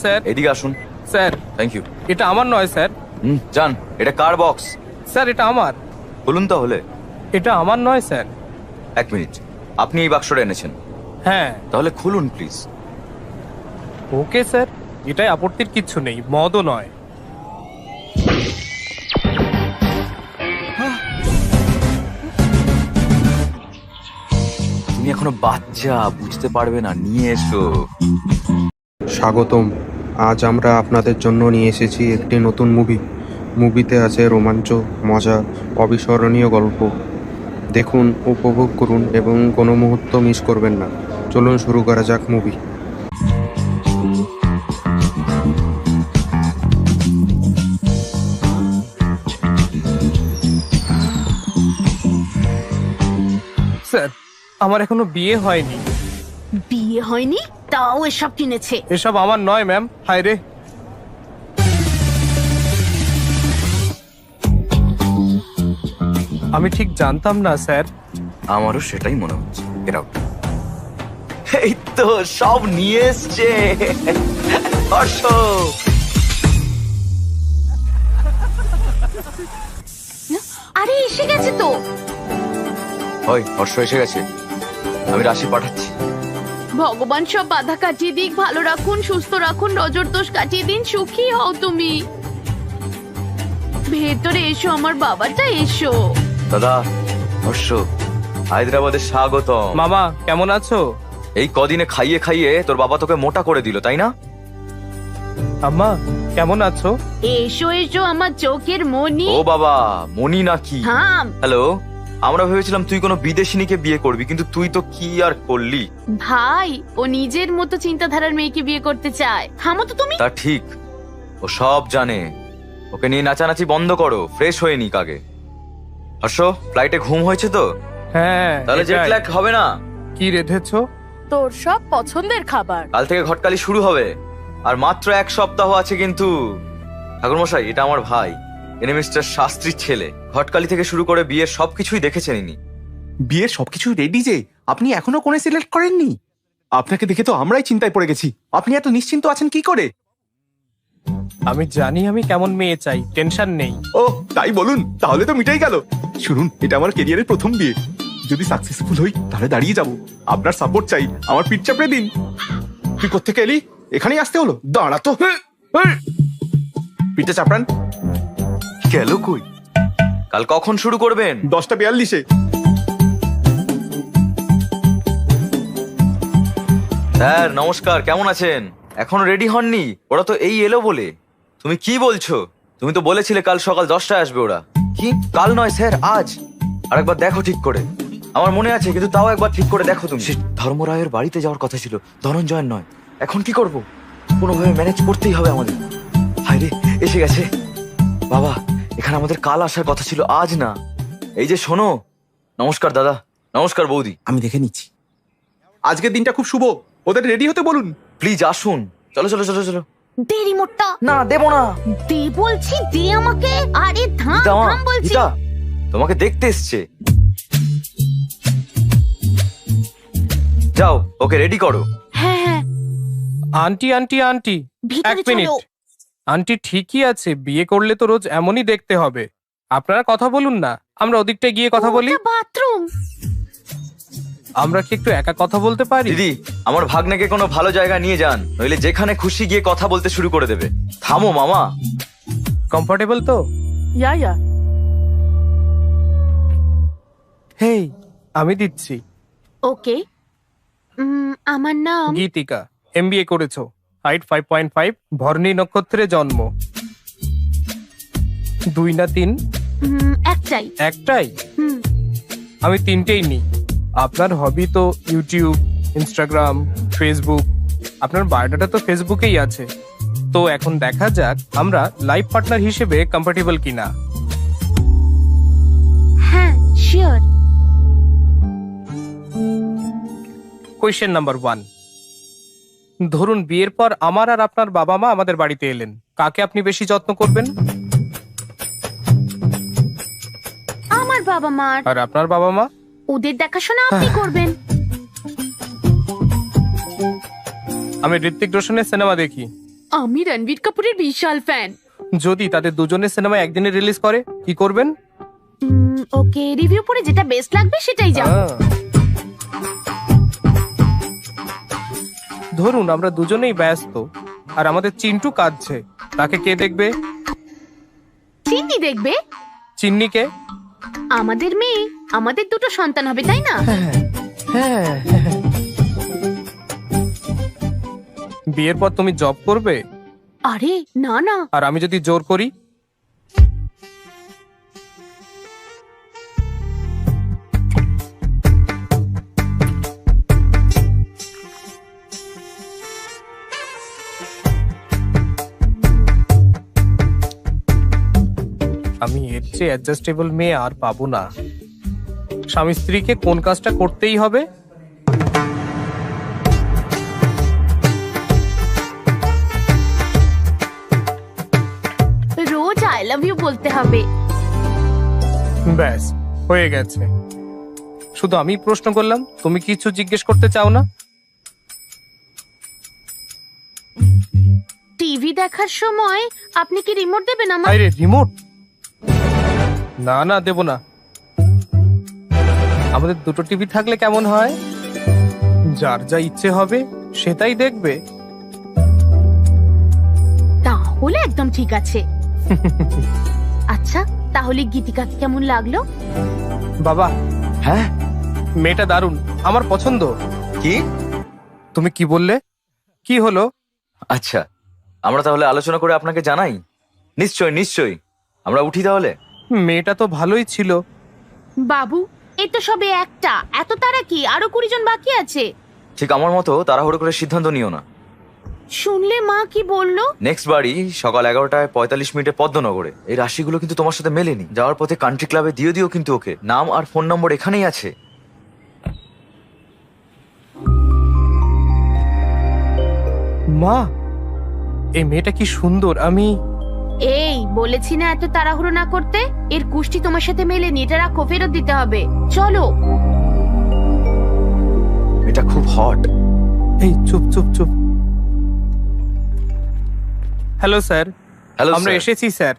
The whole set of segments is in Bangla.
স্যার। এদিকে আসুন। Sir, thank you. এটা আমার নয় স্যার। যান, এটা কার বক্স? স্যার, এটা আমার। বলুন তাহলে। এটা আমার নয় স্যার। এক মিনিট, আপনি এই বাক্সটা এনেছেন? হ্যাঁ। তাহলে খুলুন প্লিজ। ওকে স্যার, এটাই আপত্তির কিচ্ছু নেই, মদও নয়। তুমি এখনো বাচ্চা, বুঝতে পারবে না, নিয়ে এসো। স্বাগতম। আজ আমরা আপনাদের জন্য নিয়ে এসেছি একটি নতুন মুভিতে আছে রোমাঞ্চ, মজা, অবিস্মরণীয় গল্প। দেখুন, উপভোগ করুন এবং কোনো মুহূর্ত মিস করবেন না। চলুন শুরু করা যাক মুভি। স্যার, আমার এখনো বিয়ে হয়নি। বিয়ে হয়নি তাও এসব কিনেছে? এসব আমার নয় ম্যাম। হায় রে, আমি ঠিক জানতাম না স্যার। আমারও সেটাই মনে হচ্ছে। Get out. এই তো সব নিয়ে এসছে। আসো। আরে এসে গেছে তো। হয়, হর্ষ এসে গেছে। আমি রাশি পাঠাচ্ছি। ভগবান সব বাধা কাটিয়ে দিক, ভালো রাখুন, সুস্থ রাখুন, নজর দোষ কাটিয়ে দিন, সুখী হও তুমি। ভেতরে এসো আমার বাবাটা, এসো। দাদা, হর্ষ, হায়দ্রাবাদে স্বাগতম। মামা কেমন আছো? এই কদিনে খাইয়ে খাইয়ে তোর বাবা তোকে মোটা করে দিল, তাই না? আম্মা কেমন আছো? এসো এসো আমার চোখের মনি। ও বাবা, মনি নাকি? থাম। হ্যালো, আমরা ভেবেছিলাম তুই কোনো বিদেশিনীকে বিয়ে করবি, কিন্তু তুই তো কি আর করলি। ভাই, ও নিজের মতো চিন্তাধারার মেয়েকে বিয়ে করতে চায়। থামো তো তুমি। তা ঠিক, ও সব জানে। ওকে নিয়ে নাচানাচি বন্ধ করো, ফ্রেশ হয়ে নিক আগে। হর্ষ, ফ্লাইটে ঘুম হয়েছে তো? হ্যাঁ। তাহলে জেট এটাই। ল্যাগ হবে না। কি রেধেছো? তোর সব পছন্দের খাবার। কাল থেকে ঘটকালি শুরু হবে, আর মাত্র 1 সপ্তাহ আছে কিন্তু। ঠাকুরমশাই, এটা আমার ভাই, এনে মিস্টার শাস্ত্রীর ছেলে। ঘটকালি থেকে শুরু করে বিয়ের সবকিছুই দেখেছেন ইনি। বিয়ের সবকিছু রেডি যে, আপনি এখনো কোণে সিলেক্ট করেননি? আপনাকে দেখে তো আমরাই চিন্তায় পড়ে গেছি। আপনি এত নিশ্চিন্ত আছেন কি করে? আমি জানি আমি কেমন মেয়ে চাই, টেনশন নেই। ও তাই বলুন, তাহলে তো মিটাই গেল। শুনুন, এটা আমার ক্যারিয়ারের প্রথম বিয়ে। যদি সাকসেসফুল হই তাহলে দাঁড়িয়ে যাব। আপনার সাপোর্ট চাই, আমার পিঠ চাপড়ে দিন। তুই কোত্থেকে এলি? এখানেই আসতে হলো? দাঁড়া তো। পিঠে চাপড়ান। গেল কই? কাল কখন শুরু করবেন? 10:42-এ। স্যার নমস্কার, কেমন আছেন? এখন রেডি হননি? ওরা তো এই এলো বলে। তুমি কি বলছো? তুমি তো বলেছিলে কাল সকাল 10টায় আসবে ওরা। কি? কাল নয় স্যার, আজ। আরেকবার দেখো ঠিক করে। আমার মনে আছে, কিন্তু তাও একবার ঠিক করে দেখো তুমি। ধর্মরায়ের বাড়িতে যাওয়ার কথা ছিল, ধনঞ্জয়ের নয়। এখন কি করব? কোনোভাবে ম্যানেজ করতেই হবে আমাদের। হায় রে, এসে গেছে। বাবা, এখানে আমাদের কাল আসার কথা ছিল, আজ না। এই যে শোনো। নমস্কার দাদা। নমস্কার বৌদি। আমি দেখে নিচ্ছি। আজকের দিনটা খুব শুভ, ওদের রেডি হতে বলুন। প্লিজ আসুন। চলো চলো চলো চলো। দে রিমোটটা। না, দেবো না। দে বলছি, দে আমাকে। আরে থাম গীতা মা, থাম বলছি। গীতা, তোমাকে দেখতে এসছে। যাও, ওকে রেডি করো। হ্যাঁ হ্যাঁ, আন্টি আন্টি আন্টি, ভিতরে এক মিনিট। চলো। আন্টি ঠিকই আছে, বিয়ে করলে তো রোজ এমনই দেখতে হবে। আপনারা কথা বলুন না, আমরা ওদিকটায় গিয়ে কথা বলি। ওটা বাথরুম। আমরা কি একটু একা কথা বলতে পারি? দিদি, আমার ভাগ্নেকে কোনো ভালো জায়গা নিয়ে যান, নইলে যেখানে খুশি গিয়ে কথা বলতে শুরু করে দেবে। থামো মামা। কমফোর্টেবল তো? ইয়া। হেই, আমি দিচ্ছি। ওকে। আমার নাম গীতিকা, এমবিএ করেছো, হাইট 5.5, ভরণী নক্ষত্রে জন্ম। 2 না 3? একটাই। একটাই? হুম, আমি 3টেই নিই। আপনার হবি তো ইউটিউব, ইনস্টাগ্রাম, ফেসবুক। আপনার বায়োডাটা তো ফেসবুকেই আছে। তো এখন দেখা যাক আমরা লাইফ পার্টনার হিসেবে কম্পার্টেবল কিনা। হ্যাঁ শিওর। Question number 1। ধরুন বিয়ের পর আমার আর আপনার বাবা মা আমাদের বাড়িতে এলেন, কাকে আপনি বেশি যত্ন করবেন? আমার বাবা মার। আর আপনার বাবা মা? ওদের দেখাশোনা আপনি করবেন। আমি ঋত্বিক রোশনের সিনেমা দেখি। আমি রণবীর কাপুরের বিশাল ফ্যান। যদি তাদের দুজনের সিনেমা একদিনে রিলিজ করে কি করবেন? ওকে, রিভিউ পড়ে যেটা বেস্ট লাগবে সেটাই যাব। ধরুন আমরা দুজনেই ব্যস্ত আর আমাদের চিন্টু কাঁদছে, তাকে কে দেখবে? চিন্নি দেখবে? চিন্নিকে? আমাদের মেয়ে, আমাদের দুটো সন্তান হবে, তাই না? হ্যাঁ। বিয়ের পর তুমি জব করবে আরে না না, আর আমি যদি জোর করি? আমি এর চেয়ে অ্যাডজাস্টেবল মেয়ে আর পাবো না। স্বামী স্ত্রীকে কোন কাজটা করতেই হবে? রোজ আই লাভ ইউ বলতে হবে। ব্যাস হয়ে গেছে। শুধু আমি প্রশ্ন করলাম, তুমি কিছু জিজ্ঞেস করতে চাও না? টিভি দেখার সময় আপনি কি রিমোট দেবেন আমার? আরে রিমোট? না না, দেব না। আমাদের দুটো টিভি থাকলে কেমন হয়? যার যা ইচ্ছে হবে সেটাই দেখবে। তাহলে একদম ঠিক আছে। আচ্ছা, তাহলে গীতিকাকে কেমন লাগলো? বাবা, হ্যাঁ মেয়েটা দারুণ, আমার পছন্দ। কি? তুমি কি বললে? কি হলো? আচ্ছা, আমরা তাহলে আলোচনা করে আপনাকে জানাই। নিশ্চয় নিশ্চয়ই, আমরা উঠি তাহলে। মেয়েটা তো ভালোই ছিল। বাবু, এই তো সবে একটা, এত তারা কি? আরো 20 জন বাকি আছে। ঠিক আমার মতো তাড়াহুড়ো করে সিদ্ধান্ত নিও না। শুনলে মা কি বললো? নেক্সট বাড়ি সকাল 11টায় 45 মিনিটে পদ্মনগরে। এই রাশিগুলো কিন্তু তোমার সাথে মেলেনি। যাওয়ার পথে কান্ট্রি ক্লাবে দিয়ে দিও কিন্তু ওকে। নাম আর ফোন নম্বর এখানেই আছে। মা, এই মেয়েটা কি সুন্দর। আমি এই বলেছি না এত তাড়াহুড়ো না করতে। এর কুষ্টি তোমার সাথে মেলেনি, এটা রাখো, ফেরত দিতে হবে। চলো। এটা খুব হট। এই চুপ চুপ চুপ। হ্যালো স্যার, হ্যালো আমরা এসেছি sir.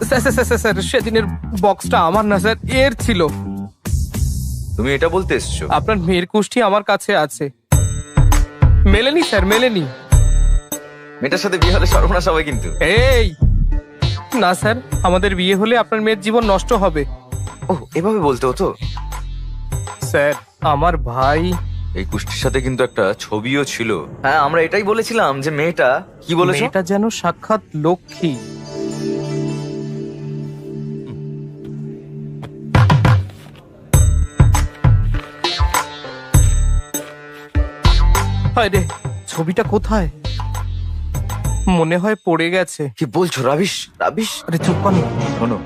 Sir sir sir sir, সেদিনের বক্সটা আমার না স্যার, এর ছিল। তুমি এটা বলতে এসছো? আপনার মেয়ের কুষ্টি আমার কাছে আছে। মেলেনি স্যার, মেলেনি। মেয়েটার সাথে বিয়ে হলে সর্বনাশ হবে কিন্তু। এই না স্যার, আমাদের বিয়ে হলে আপনার মেয়ের জীবন নষ্ট হবে। ও, এভাবে বলতে হতো। স্যার, আমার ভাই। এই কুষ্টির সাথে কিন্তু একটা ছবিও ছিল। হ্যাঁ, আমরা এটাই বলেছিলাম যে মেয়েটা, কি বলেছো? মেয়েটা যেন সাক্ষাৎ লক্ষ্মী। হায় রে, ছবিটা কোথায়? মনে হয় পড়ে গেছে। কি বলছো রাবিশ? রাবিশ? আরে চুপ কর না। শোনো,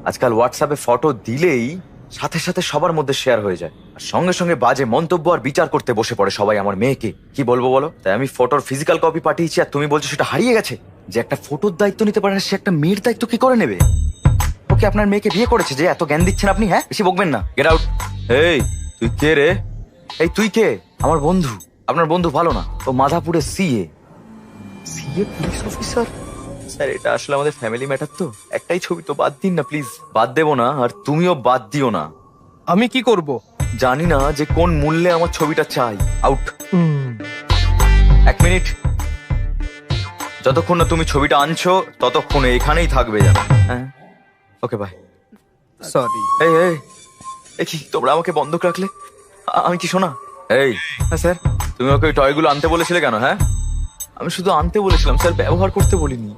আজকাল হোয়াটসঅ্যাপে ফটো দিলেই সাথে সাথে সবার মধ্যে শেয়ার হয়ে যায়, আর সঙ্গে সঙ্গে বাজে মন্তব্য আর বিচার করতে বসে পড়ে সবাই আমার মেয়েকে। কি বলবো বলো? তাই আমি ফটোর ফিজিক্যাল কপি পাঠিয়েছি, আর তুমি বলছো সেটা হারিয়ে গেছে। যে একটা ফটোর দায়িত্ব নিতে পারে না, সে একটা মেয়ের দায়িত্ব কি করে নেবে? ওকে আপনার মেয়েকে বিয়ে করেছে যে এত জ্ঞান দিচ্ছেন আপনি? হ্যাঁ, বেশি বকবেন না। Get out. এই তুই কে রে? এই তুই কে? আমার বন্ধু। আপনার বন্ধু ভালো না, ও মাধাপুরে CA. CA police officer? Sir, এটা আসলে আমাদের ফ্যামিলি ম্যাটার, তো একটাই ছবি তো বাদ দিন না প্লিজ। বাদ দেবো না, আর তুমিও বাদ দিও না। আমি কি করব? জানি না যে কোন মূল্যে আমার ছবিটা চাই। আউট। 1 মিনিট। যতক্ষণ না তুমি ছবিটা আনছো ততক্ষণ এখানেই থাকবে জানো। হ্যাঁ, ওকে বাই। সরি। এই এই এ কি, তোমরা আমাকে বন্ধক রাখলে? আমি কি শোনা? এই হ্যাঁ স্যার, তুমি ওকে ওই টয়গুলো আনতে বলেছিলে কেন? হ্যাঁ, আমি শুধু আনতে বলেছিলাম স্যার, ব্যবহার করতে বলিনি।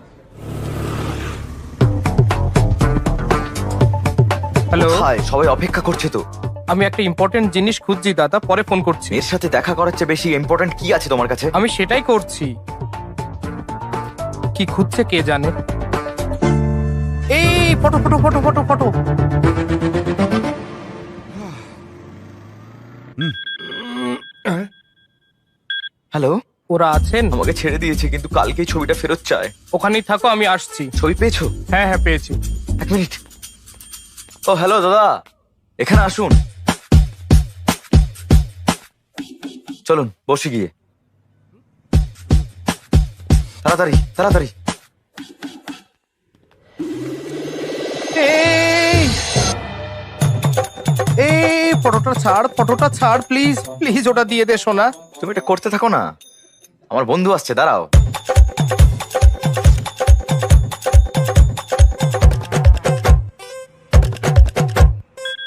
হ্যালো, কোথায়? সবাই অপেক্ষা করছে তো। আমি একটা ইম্পর্টেন্ট জিনিস খুঁজছি দাদা, পরে ফোন করছি। এর সাথে দেখা করার চেয়ে বেশি ইম্পর্টেন্ট কি আছে তোমার কাছে? আমি সেটাই করছি। কি খুঁজছে কে জানে। এই photo photo photo photo photo. Hello, ওরা আছেন? আমাকে ছেড়ে দিয়েছে, কিন্তু কালকেই ছবিটা ফেরত চায়। ওখানেই থাকো, আমি আসছি। ছবি পেয়েছো? হ্যাঁ হ্যাঁ, পেয়েছি। এক মিনিট। ও হ্যালো দাদা, এখানে আসুন। চলুন বসে গিয়ে। তাড়াতাড়ি তাড়াতাড়ি। এই এই ফটোটা ছাড় প্লিজ প্লিজ, ওটা দিয়ে দে সোনা। তুমি এটা করতে থাকো না, আমার বন্ধু আসছে, দাঁড়াও।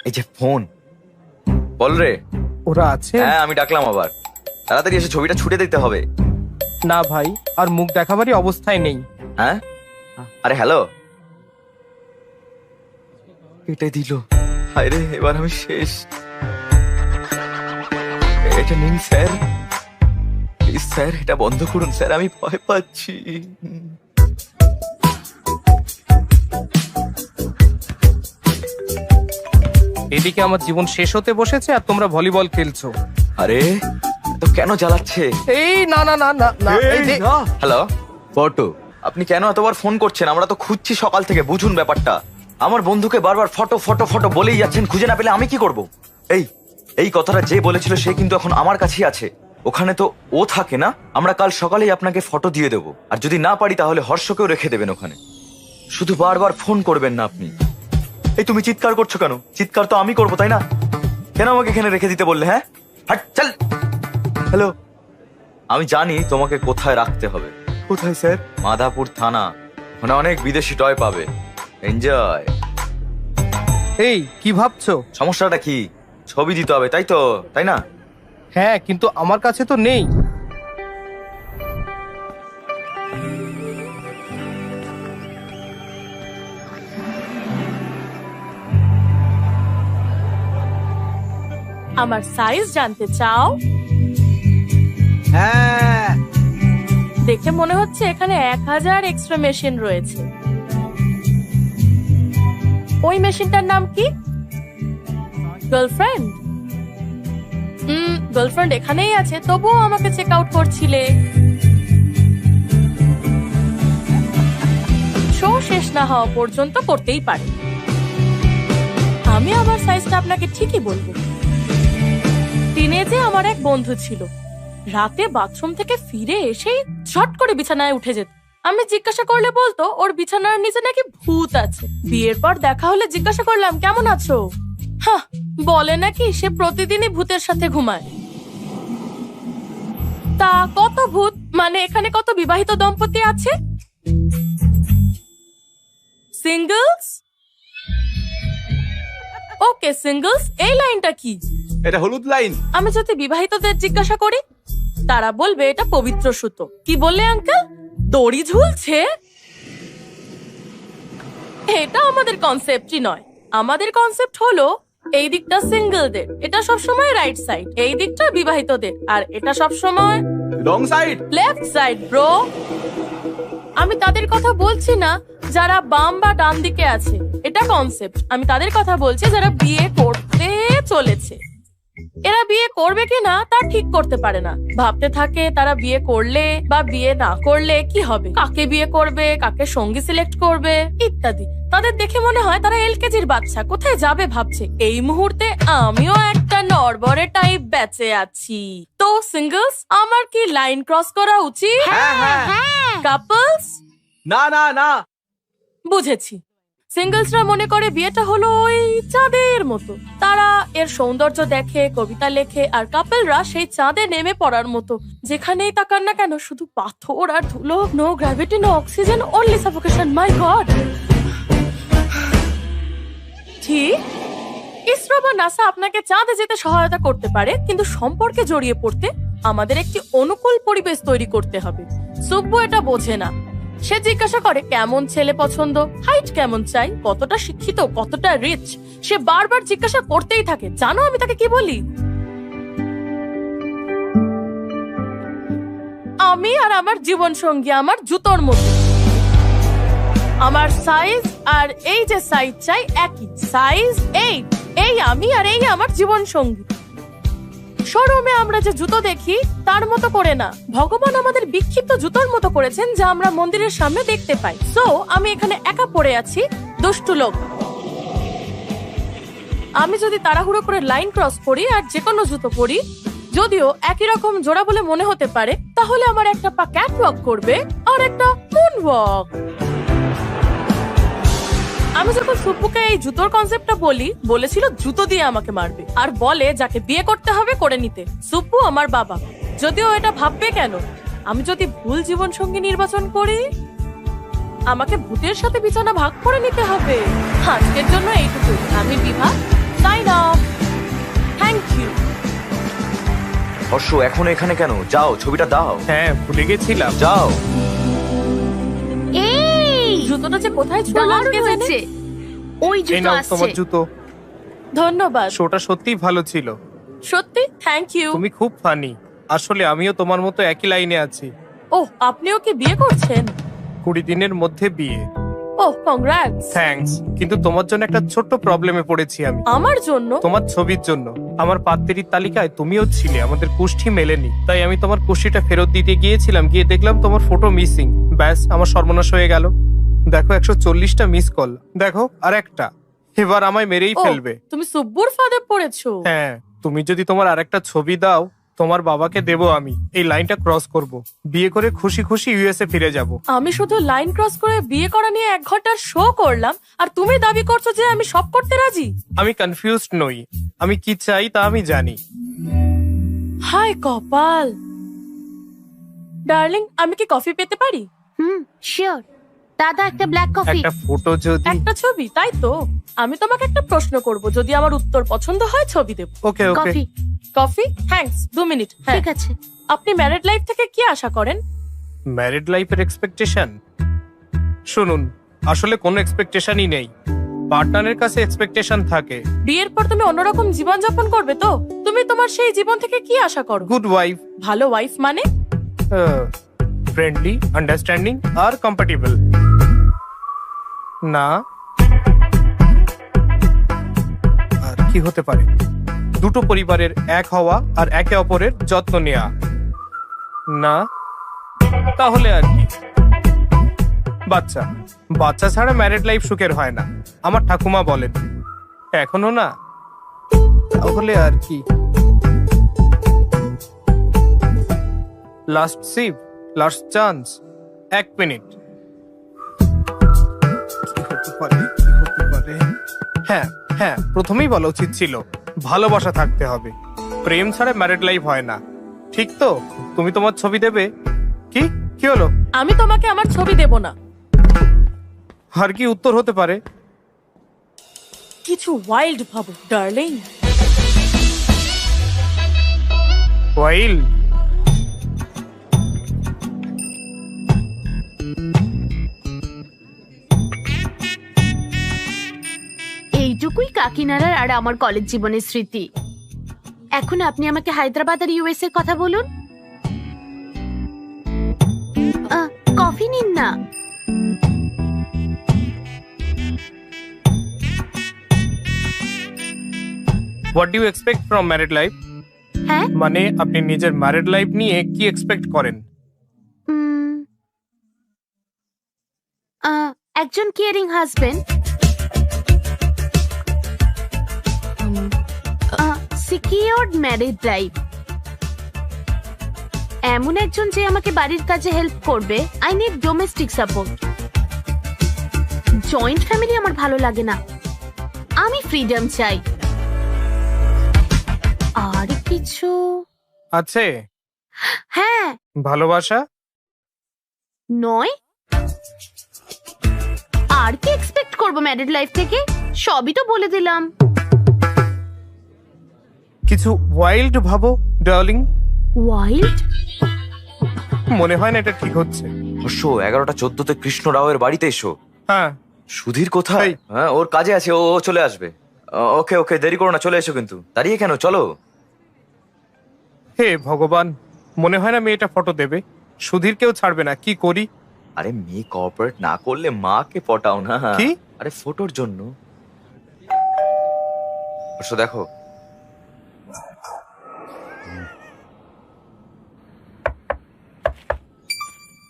এই যে ফোন, বল রে। ওরা আছে? হ্যাঁ আমি ডাকলাম আবার, তাড়াতাড়ি এসে ছবিটা ছুটে দিতে হবে। না ভাই, আর মুখ দেখাবারই অবস্থায় নেই। হ্যাঁ আরে হ্যালো, এটাই দিল। আরে এবার আমি শেষ। এটা নিন স্যার, প্লিজ স্যার এটা বন্ধ করুন স্যার, আমি ভয় পাচ্ছি। এদিকে আমার জীবন শেষ হতে বসেছে আর তোমরা ভলিবল খেলছো। আরে তো কেন জ্বালাচ্ছে? এই না না না না না, এই যে হ্যালো ফটো, আপনি কেন এতবার ফোন করছেন? আমরা তো খুঁজছি সকাল থেকে, বুঝুন ব্যাপারটা। আমার বন্ধুকে বারবার ফটো ফটো ফটো বলেই যাচ্ছেন, খুঁজে না পেলে আমি কি করব? এই এই কথাটা যে বলেছিল সে কিন্তু এখন আমার কাছেই আছে। ওখানে তো ও থাকে না। আমরা কাল সকালেই আপনাকে ফটো দিয়ে দেবো, আর যদি না পারি তাহলে হর্ষকেও রেখে দেবেন ওখানে। শুধু বারবার ফোন করবেন না আপনি। এই তুমি চিৎকার করছো কেন? চিৎকার তো আমি করবো তাই না? কেন আমাকে এখানে রেখে দিতে বললে? হ্যাঁ হাট চল। হ্যালো, আমি জানি তোমাকে কোথায় রাখতে হবে। কোথায় স্যার? মাধাপুর থানা, ওখানে অনেক বিদেশি টয় পাবে। এনজয়। এই কি ভাবছো? সমস্যাটা কি? ছবি দিতে হবে তাই তো, তাই না? হ্যাঁ, কিন্তু আমার কাছে তো নেই। আমার সাইজ জানতে চাও? হ্যাঁ, দেখে মনে হচ্ছে এখানে 1000 এক্সট্রা মেশিন রয়েছে। ওই মেশিনটার নাম কি? গার্লফ্রেন্ড? গার্লফ্রেন্ড এখানেই আছে, তবুও আমাকে চেক আউট করছিলে। শো শেষ না হওয়া পর্যন্ত করতেই পারে। আমি আমার সাইজটা আপনাকে ঠিকই বলবো। টিনেজে আমার এক বন্ধু ছিল, রাতে বাথরুম থেকে ফিরে এসেই ঝট করে বিছানায় উঠে যেত। আমি জিজ্ঞাসা করলে বলতো ওর বিছানার নিচে নাকি ভূত আছে। বিয়ের পর দেখা হলে জিজ্ঞাসা করলাম কেমন আছো, হ্যাঁ বলে নাকি সে প্রতিদিনই ভূতের সাথে ঘুমায়। তা কত ভূত, মানে এখানে কত বিবাহিত দম্পতি আছে? সিঙ্গলস? ওকে সিঙ্গলস, এই লাইনটা কি? এটা হলুদ লাইন। আমি যদি বিবাহিতদের জিজ্ঞাসা করি তারা বলবে এটা পবিত্র সুতো। কি বললে আঙ্কেল? দড়ি ঝুলছে? এটা আমাদের কনসেপ্টই নয়। আমাদের কনসেপ্ট হলো এই দিকটা সিঙ্গেলদের, এটা সবসময় রাইট সাইড, এই দিকটা বিবাহিতদের, আর এটা সবসময় wrong side, left side bro. আমি তাদের কথা বলছি না যারা বাম বা ডান দিকে আছে, এটা কনসেপ্ট। আমি তাদের কথা বলছি যারা বিয়ে করতে চলেছে। এরা বিয়ে করবে কিনা তা ঠিক করতে পারে না, ভাবতে থাকে তারা বিয়ে করলে বা বিয়ে না করলে কি হবে, কাকে বিয়ে করবে, কাকে সঙ্গী সিলেক্ট করবে ইত্যাদি। তাদের দেখে মনে হয় তারা এলকেজির বাচ্চা, কোথায় যাবে ভাবছে। এই মুহূর্তে আমিও একটা নড়বড়ে টাইপ বেঁচে আছি। তো সিঙ্গলস, আমার কি লাইন ক্রস করা উচিত? কাপলস? না না না, বুঝেছি। সিঙ্গলসরা মনে করে বিয়েটা হলো ওই চাঁদের মতো, তারা এর সৌন্দর্য দেখে, কবিতা লেখে, আর কাপলরা সেই চাঁদে নেমে পড়ার মতো, যেখানেই তাকান না কেন শুধু পাথর আর ধুলো, no gravity, no oxygen, only suffocation. My god. ঠিক, ইসরো বা নাসা আপনাকে চাঁদে যেতে সহায়তা করতে পারে, কিন্তু সম্পর্কে জড়িয়ে পড়তে আমাদের একটি অনুকূল পরিবেশ তৈরি করতে হবে। সুব্বু এটা বোঝে না। সে জিজ্ঞাসা করে কেমন ছেলে পছন্দ, হাইট কেমন চাই, কতটা শিক্ষিত, কতটা রিচ। সে বারবার জিজ্ঞাসা করতেই থাকে। জানো আমি তাকে কি বলি? আমি আর আমার জীবন সঙ্গী আমার জুতোর মতো। আমার সাইজ আর এই যে সাইজ চাই একই সাইজ। এই আমি আর এই আমার জীবন সঙ্গী। শোরুমে আমরা যে জুতো দেখি তার মতো করে না, ভগবান আমাদের বিক্ষিপ্ত জুতোর মতো করেছেন যা আমরা মন্দিরের সামনে দেখতে পাই। সো আমি এখানে একা পড়ে আছি, দুষ্টু লোক। আমি যদি তাড়াহুড়ো করে লাইন ক্রস করি আর যে কোনো জুতো পরি, যদিও একই রকম জোড়া বলে মনে হতে পারে, তাহলে আমার একটা পা ক্যাট ওয়াক করবে আর একটা মুন ওয়াক। আমি যখন সুপুকে এই জুতোর কনসেপ্টটা বলেছিল জুতো দিয়ে আমাকে মারবে আর বলে যাকে বিয়ে করতে হবে করে নিতে। সুপু আমার বাবা, যদিও এটা ভাববে কেন আমি যদি ভুল জীবন সঙ্গী নির্বাচন করি, আমাকে ভূতের সাথে বিছানা ভাগ করে নিতে হবে। আজকের জন্য এইটুকু। আমি Bibha, sign off. Thank you. Harsh এখন এখানে কেন? যাও ছবিটা দাও। হ্যাঁ, ভুলে গেছিলাম। যাও। এই জুতোটা যে কোথায় ছুঁড়লাম দারুণ কে জানে। হয়েছে। ওই এই জুতো নাও আসছে। তোমার জুতো। ধন্যবাদ। শোটা সত্যিই ভালো ছিল। সত্যি থ্যাংক ইউ। তুমি খুব ফানি। আসলে আমিও তোমার মতো একই লাইনে আছি। ওহ, আপনিও কি বিয়ে করছেন? 20 দিনের মধ্যে বিয়ে। ওহ, কংগ্রাটস। থ্যাঙ্কস, কিন্তু তোমার জন্য একটা ছোট্ট প্রবলেমে পড়েছি আমি। আমার জন্য? তোমার ছবির জন্য। আমার পাত্রীর তালিকায় তুমিও ছিলে, আমাদের কুষ্ঠি মেলেনি। তাই আমি তোমার কুষ্ঠিটা ফেরত দিতে গিয়েছিলাম, গিয়ে দেখলাম তোমার ফটো মিসিং। ব্যাস, আমার সর্বনাশ হয়ে গেল। দেখো 140টা মিস কল, দেখো আর একটা। এবার আমায় মেরেই ওহ, ফেলবে। তুমি সুব্বুর ফাঁদে পড়েছো। হ্যাঁ, তুমি যদি তোমার আরেকটা ছবি দাও, তোমার বাবাকে দেবো আমি। এই লাইনটা ক্রস করব, বিয়ে করে খুশি খুশি ইউএসএ ফিরে যাব। আমি শুধু লাইন ক্রস করে বিয়ে করা নিয়ে 1 ঘন্টার শো করলাম আর তুমি দাবি করছো যে আমি সব করতে রাজি। আমি কনফিউজড নই, আমি কি চাই তা আমি জানি। হায় কপাল। ডার্লিং, আমি কি কফি পেতে পারি? শিওর। দাদা একটা ব্ল্যাক কফি। একটা ফটো যদি। একটা ছবি, তাই তো? আমি তোমাকে একটা প্রশ্ন করব, যদি আমার উত্তর পছন্দ হয় ছবি দেব। ওকে ওকে। কফি। কফি? থ্যাঙ্কস। 2 মিনিট। হ্যাঁ, ঠিক আছে। আপনি ম্যারিড লাইফ থেকে কি আশা করেন? ম্যারিড লাইফের এক্সপেকটেশন? শুনুন, আসলে কোনো এক্সপেকটেশনই নেই। পার্টনারের কাছে এক্সপেকটেশন থাকে। বিয়ের পর তুমি অন্যরকম জীবন যাপন করবে তো? তুমি তোমার সেই জীবন থেকে কি আশা করো? গুড ওয়াইফ, ভালো ওয়াইফ মানে? ফ্রেন্ডলি, আন্ডারস্ট্যান্ডিং আর কম্প্যাটিবল। না, আর কি হতে পারে? দুটো পরিবারের এক হওয়া আর একে অপরের যত্ন নেওয়া। না, তাহলে আর কি? বাচ্চা। বাচ্চা ছাড়া ম্যারিড লাইফ সুখের হয় না, আমার ঠাকুমা বলেন। এখনো না, তাহলে আর কি? Last sheep, last chance. 1 minute. কি হতে পারে, কি হতে পারে? হ্যাঁ হ্যাঁ, প্রথমেই বলা উচিত ছিল ভালোবাসা থাকতে হবে। প্রেম ছাড়া ম্যারিড লাইফ হয় না, ঠিক তো? তুমি তোমার ছবি দেবে? কি কি হলো? আমি তোমাকে আমার ছবি দেব না। আর কি উত্তর হতে পারে? কিছু ওয়াইল্ড ভাবো ডার্লিং। ওয়াইল। এইটুকুই কাকিনাড়ার আর আমার কলেজ জীবনের স্মৃতি। এখন আপনি আমাকে হায়দ্রাবাদ আর ইউএস এর কথা বলুন। কফি নিন না। What do you expect from married life? হ্যাঁ, মানে আপনি নিজের ম্যারিড লাইফ নিয়ে কি এক্সপেক্ট করেন? একজন caring husband, secured married life, এমন একজন যে আমাকে বাড়ির কাজে হেল্প করবে। I need domestic support. Joint family আমার ভালো লাগে না, আমি ফ্রিডম চাই। আর কিছু আছে? হ্যাঁ, ভালোবাসা? নয়। আর কি এক্সপেক্ট করবো ম্যারিড লাইফ থেকে? সবই তো বলে দিলাম। কিছু ওয়াইল্ড ভাবো ডার্লিং। ওয়াইল্ড? মনে হয় না এটা ঠিক হচ্ছে। হর্ষ 11টা 14তে কৃষ্ণ রাওয়ের বাড়িতে এসো। হ্যাঁ। সুধীর কোথায়? এই। হ্যাঁ, ওর কাজে আছে, ও চলে আসবে। ওকে ওকে, দেরি করো না, চলে এসো। কিন্তু দাঁড়িয়ে কেন, চলো। হে ভগবান, মনে হয় না মেয়েটা ফটো দেবে। সুধীরকেও ছাড়বে না, কি করি? আরে মেয়ে কোঅপারেট না করলে মাকে পটাও না। কি? আরে ফটোর জন্য। হর্ষ দেখো।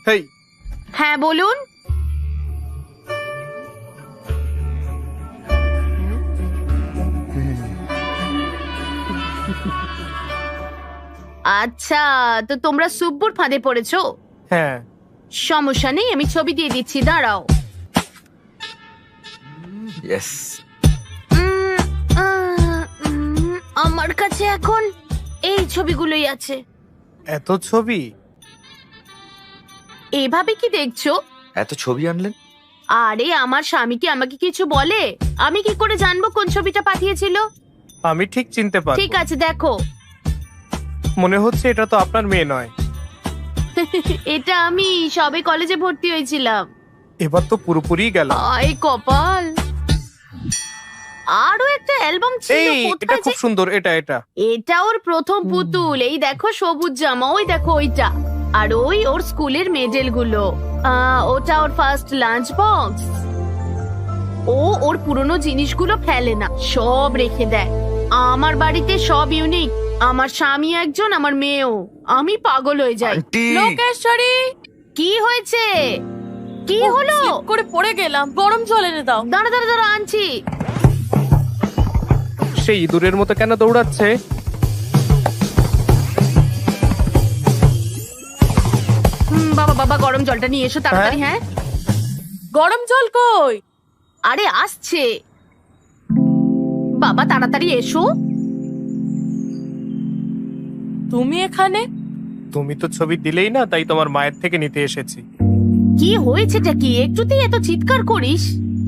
হেই, হ্যাঁ বলুন। আচ্ছা, তো তোমরা সুব্বুর ফাঁদে পড়েছো? হ্যাঁ সমস্যা নেই, আমি ছবি দিয়ে দিচ্ছি, দাঁড়াও। ইয়েস। আমার কাছে এখন এই ছবিগুলোই আছে। এত ছবি? এভাবে কি দেখছো? এত ছবি আনলেন? আরে আমার স্বামী কি আমাকে কিছু বলে? আমি কি করে জানবো কোন ছবিটা পাঠিয়েছিল? আমি ঠিক চিনতে পারবো। ঠিক আছে, দেখো। মনে হচ্ছে এটা তো আপনার মেয়ে নয়। এটা আমি সবে কলেজে ভর্তি হয়েছিলাম। এবার তো পুরোপুরি গেল। আয় কপাল। আরো একটা অ্যালবাম ছিল, এই এটা কোথায় খুব যে- সুন্দর, এটা এটা এটা ওর প্রথম পুতুল। এই দেখো সবুজ জামা, ওই দেখো ওইটা। আর ওই ওর স্কুলের মেডেল গুলো। ওটা ওর ফার্স্ট লাঞ্চ বক্স। ও ওর পুরনো জিনিসগুলো ফেলে না, সব রেখে দেয়। আমার বাড়িতে সব ইউনিক। আমার স্বামী একজন, আমার মেয়েও। আমি পাগল হয়ে যাই। আন্টি, লোকেশ্বরী, কি হয়েছে? কি হলো? slip করে পড়ে গেলাম, গরম জল এনে দাও। দাঁড়া দাঁড়া দাঁড়া, আনছি। সেই ইঁদুরের মতো কেন দৌড়াচ্ছে? বাবা বাবা, গরম জলটা নিয়ে এসো তাড়াতাড়ি। হ্যাঁ, গরম জল কই? আরে আসছে। বাবা তাড়াতাড়ি এসো। তুমি এখানে? তুমি তো ছবি দিলেই না, তাই তোমার মায়ের থেকে নিতে এসেছি। কি হয়েছেটা কি? একটুতেই এত চিৎকার করিস?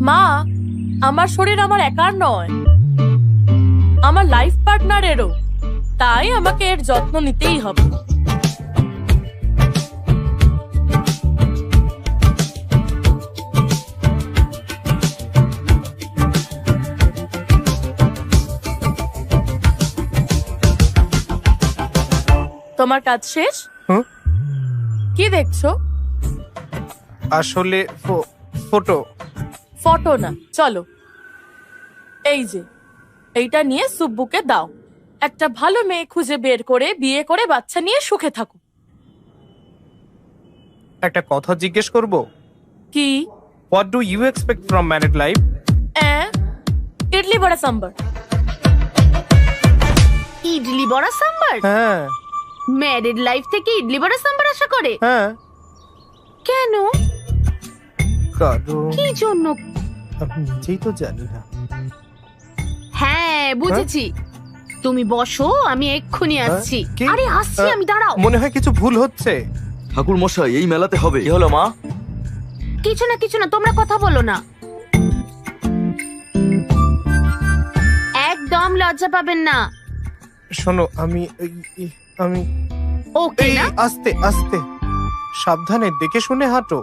মা, আমার শরীর আমার একার নয়, আমার লাইফ পার্টনারেরও। তাই আমাকে এর যত্ন নিতেই হবে। তোমার কাজ শেষ? হুম? কি দেখছো? আসলে ফটো। ফটো না, চলো। এই যে, এইটা নিয়ে সুব্বুকে দাও। একটা ভালো মেয়ে খুঁজে বের করে বিয়ে করে বাচ্চা নিয়ে সুখে থাকো। একটা কথা জিজ্ঞেস করব? কি? What do you expect from married life? Idli vada sambar. Idli vada sambar? হ্যাঁ ম্যারিড লাইফ থেকে ইডলি বড়া সাম্বার আশা করে? হ্যাঁ। কেন? কারণ কি জন্য? আমি নিজেই তো জানি না। হ্যাঁ বুঝেছি। তুমি বসো, আমি এক্ষুনি আসছি। কি? আরে আসছি আমি, দাঁড়াও। মনে হয় কিছু ভুল হচ্ছে। ঠাকুর মশাই, এই মেলাতে হবে। কি হলো মা? কিছু না কিছু না, তোমরা কথা বলো না। একদম লজ্জা পাবেন না। শোনো, আমি ওকে এই না? আস্তে আস্তে সাবধানে দেখে শুনে হাঁটো।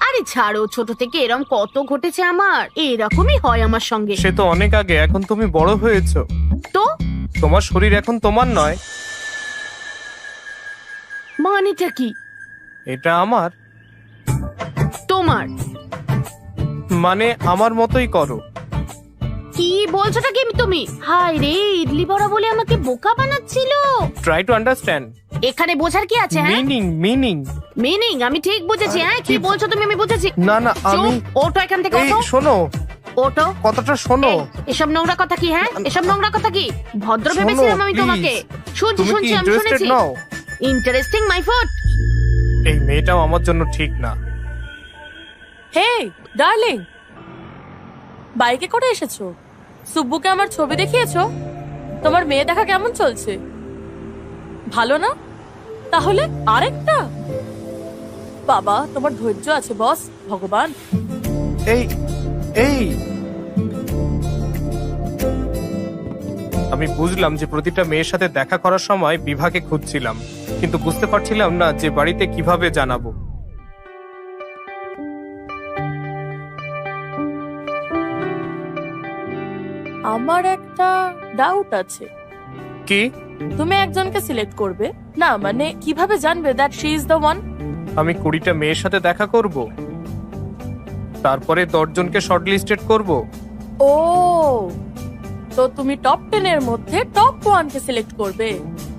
আরে ছাড়ো, ছোট থেকে এরকম কত ঘটেছে আমার। এরকমই হয় আমার সঙ্গে। সে তো অনেক আগে, এখন তুমি বড় হয়েছো। তো তোমার শরীর এখন তোমার নয়। মানেটা কি? এটা আমার, তোমার মানে আমার মতোই করো। কি বলছোটা কি তুমি? হায় রে, ইডলি বড়া বলে আমাকে বোকা বানাচ্ছিল। ট্রাই টু আন্ডারস্ট্যান্ড এখানে বোঝার কি আছে? হ্যাঁ, মিনিং। মিনিং আমি ঠিক বুঝেছি। হ্যাঁ, কি বলছো তুমি? আমি বুঝেছি। না না, আমি চুপ, ওঠো এখান থেকে, এই ওঠো শোনো, ওঠো। কথাটা শোনো। এই, এসব নোংরা কথা কি? হ্যাঁ, এসব নোংরা কথা কি? ভদ্র শোনো, ভেবেছিলাম আমি please। তোমাকে। শুনছি তুমি কি শুনছি, আমি ইন্টারেস্টেড শুনেছি। নাও? Interesting my food. এই মেয়েটাও আমার জন্য ঠিক না। হে ডার্লিং, বাইকে করে এসেছো? সুব্বুকে আমার ছবি দেখিয়েছো? তোমার মেয়ে দেখা কেমন চলছে? ভালো না? তাহলে আরেকটা? বাবা, তোমার ধৈর্য আছে বস, ভগবান। এই এই আমি বুঝলাম যে প্রতিটা মেয়ের সাথে দেখা করার সময় বিভাকে খুঁজছিলাম, কিন্তু বুঝতে পারছিলাম না যে বাড়িতে কিভাবে জানাবো। আমার একটা ডাউট আছে। কি? তুমি একজনকে সিলেক্ট করবে না, মানে কিভাবে জানবে that she is the one? আমি 20টা মেয়ের সাথে দেখা করব, তারপরে 10 জনকে শর্ট লিস্টেড করব। ও, তো তুমি টপ 10 এর মধ্যে টপ 1 কে সিলেক্ট করবে।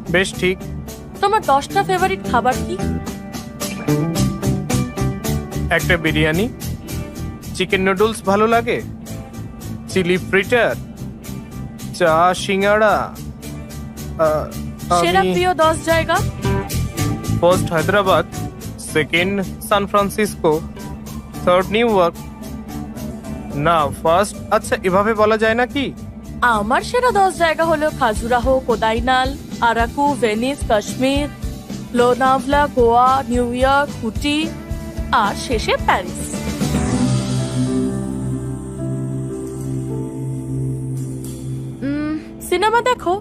বেশ ঠিক। তোমার 10টা ফেভারিট খাবার কি? একটা বিরিয়ানি, চিকেন নুডলস ভালো লাগে, চিলি ফ্রিটার, চা, সিঙ্গাড়া। সেরা প্রিয় 10 জায়গা। First Hyderabad, second San Francisco, third New York. না ফার্স্ট, আচ্ছা এভাবে বলা যায় না কি? আমার সেরা 10 জায়গা হলো Khajuraho, Kodaikanal, Araku, Venice, Kashmir, Lonavala, Goa, New York, Ooty আর শেষে প্যারিস। সিনেমা দেখো?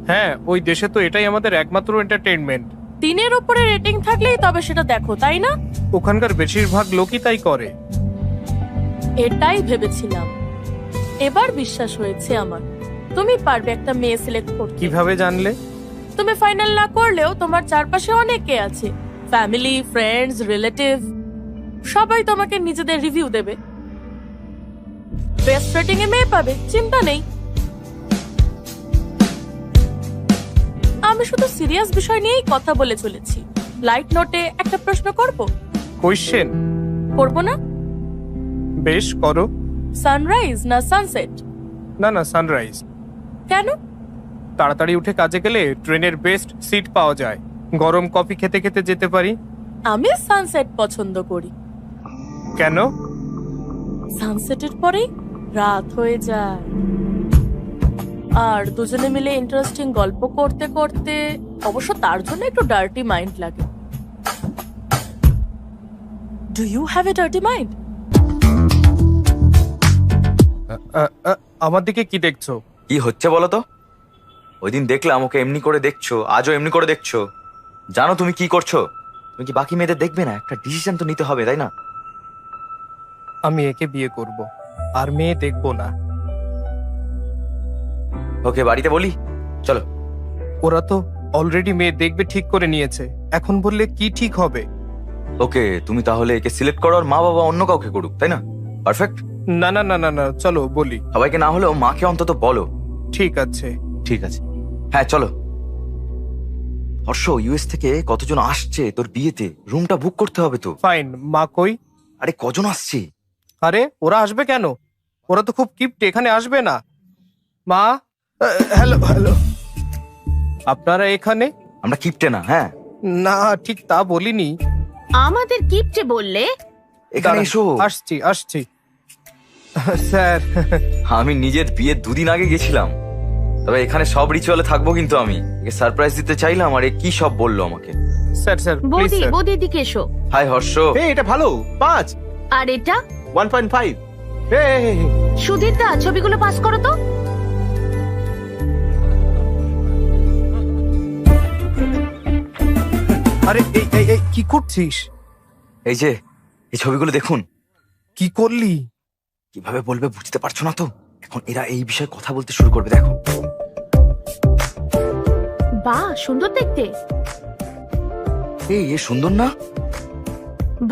হ্যাঁ, ওই দেশে তো এটাই আমাদের একমাত্র এন্টারটেইনমেন্ট। 3-এর উপরে রেটিং থাকলেই তবে সেটা দেখো, তাই না? ওখানকার বেশিরভাগ লোকই তাই করে। এটাই ভেবেছিলাম, এবার বিশ্বাস হয়েছে আমার। তুমি পারবে একটা মেয়ে সিলেক্ট করতে। কিভাবে জানলে? তুমি ফাইনাল না করলেও তোমার চারপাশে অনেকে আছে, ফ্যামিলি, ফ্রেন্ডস, রিলেটিভ, সবাই তোমাকে নিজেদের রিভিউ দেবে। বেস্ট রেটিং এ মেয়ে পাবে, চিন্তা নেই। আমি শুধু সিরিয়াস বিষয় নিয়েই কথা বলে চলেছি। লাইট নোটে একটা প্রশ্ন করব? কোয়েশ্চেন? করব না? বেশ, করো। সানরাইজ না সানসেট? না না, সানরাইজ। কেন? তাড়াতাড়ি উঠে কাজে গেলে ট্রেনের বেস্ট সিট পাওয়া যায়, গরম কফি খেতে খেতে যেতে পারি। আমি সানসেট পছন্দ করি। কেন? সানসেটের পরেই রাত হয়ে যায়, আর দুজনে মিলে ইন্টারেস্টিং গল্প করতে করতে, অবশ্য তার জন্য একটু ডার্টি মাইন্ড লাগে। Do you have a dirty mind? আমার দিকে কি দেখছো? কি হচ্ছে বলো তো? ওই দিন দেখলাম ওকে এমনি করে দেখছো, আজও এমনি করে দেখছো। জানো তুমি কি করছো? তুমি কি বাকি মেয়েদের দেখবে না? একটা ডিসিশন তো নিতে হবে, তাই না? আমি একে বিয়ে করব, আর মেয়ে দেখবো না। ওকে বাড়িতে বলি, চলো। ওরা তো অলরেডি মেয়ে দেখবে ঠিক করে নিয়েছে, এখন বললে কি ঠিক হবে? ওকে তুমি তাহলে একে সিলেক্ট করো, আর মা বাবা অন্য কাউকে করুক, তাই না? পারফেক্ট। না না না না না, চলো বলি। সবাইকে না হলেও মাকে অন্তত বলো। ঠিক আছে। ঠিক আছে, হ্যাঁ চলো। হর্ষ, ইউএস থেকে কতজন আসছে তোর বিয়েতে? রুমটা বুক করতে হবে তো। ফাইন, মা কই? আরে কজন আসছে? আরে ওরা আসবে কেন? ওরা তো খুব কিপ্টে, এখানে আসবে না। মা, হ্যালো হ্যালো, আপনারা এখানে? আমরা কিপটে না, হ্যাঁ। না ঠিক তা বলিনি। আমাদের কিপটে বললে? এখানে দাঁড়ান, এসো। আসছি আসছি। স্যার, আমি নিজের বিয়ের 2 দিন আগে গেছিলাম, তবে এখানে সব রিচুয়ালে থাকবো, কিন্তু আমি একে সারপ্রাইজ দিতে চাইলাম, আর এ কি সব বললো আমাকে। স্যার স্যার প্লিজ বৌদি, স্যার। বৌদি এদিকে এসো। হাই হর্ষ। এই এটা ভালো 5 আর এটা 1.5। সুধীর দা, ছবিগুলো পাস করো তো। আরে এই এই এই কি করছিস? এই যে এই ছবিগুলো দেখুন। কি করলি? কিভাবে বলবে বুঝতে পারছো না তো? এখন এরা এই বিষয়ে কথা বলতে শুরু করবে, দেখো। বাহ, সুন্দর দেখতে। এই এ সুন্দর না?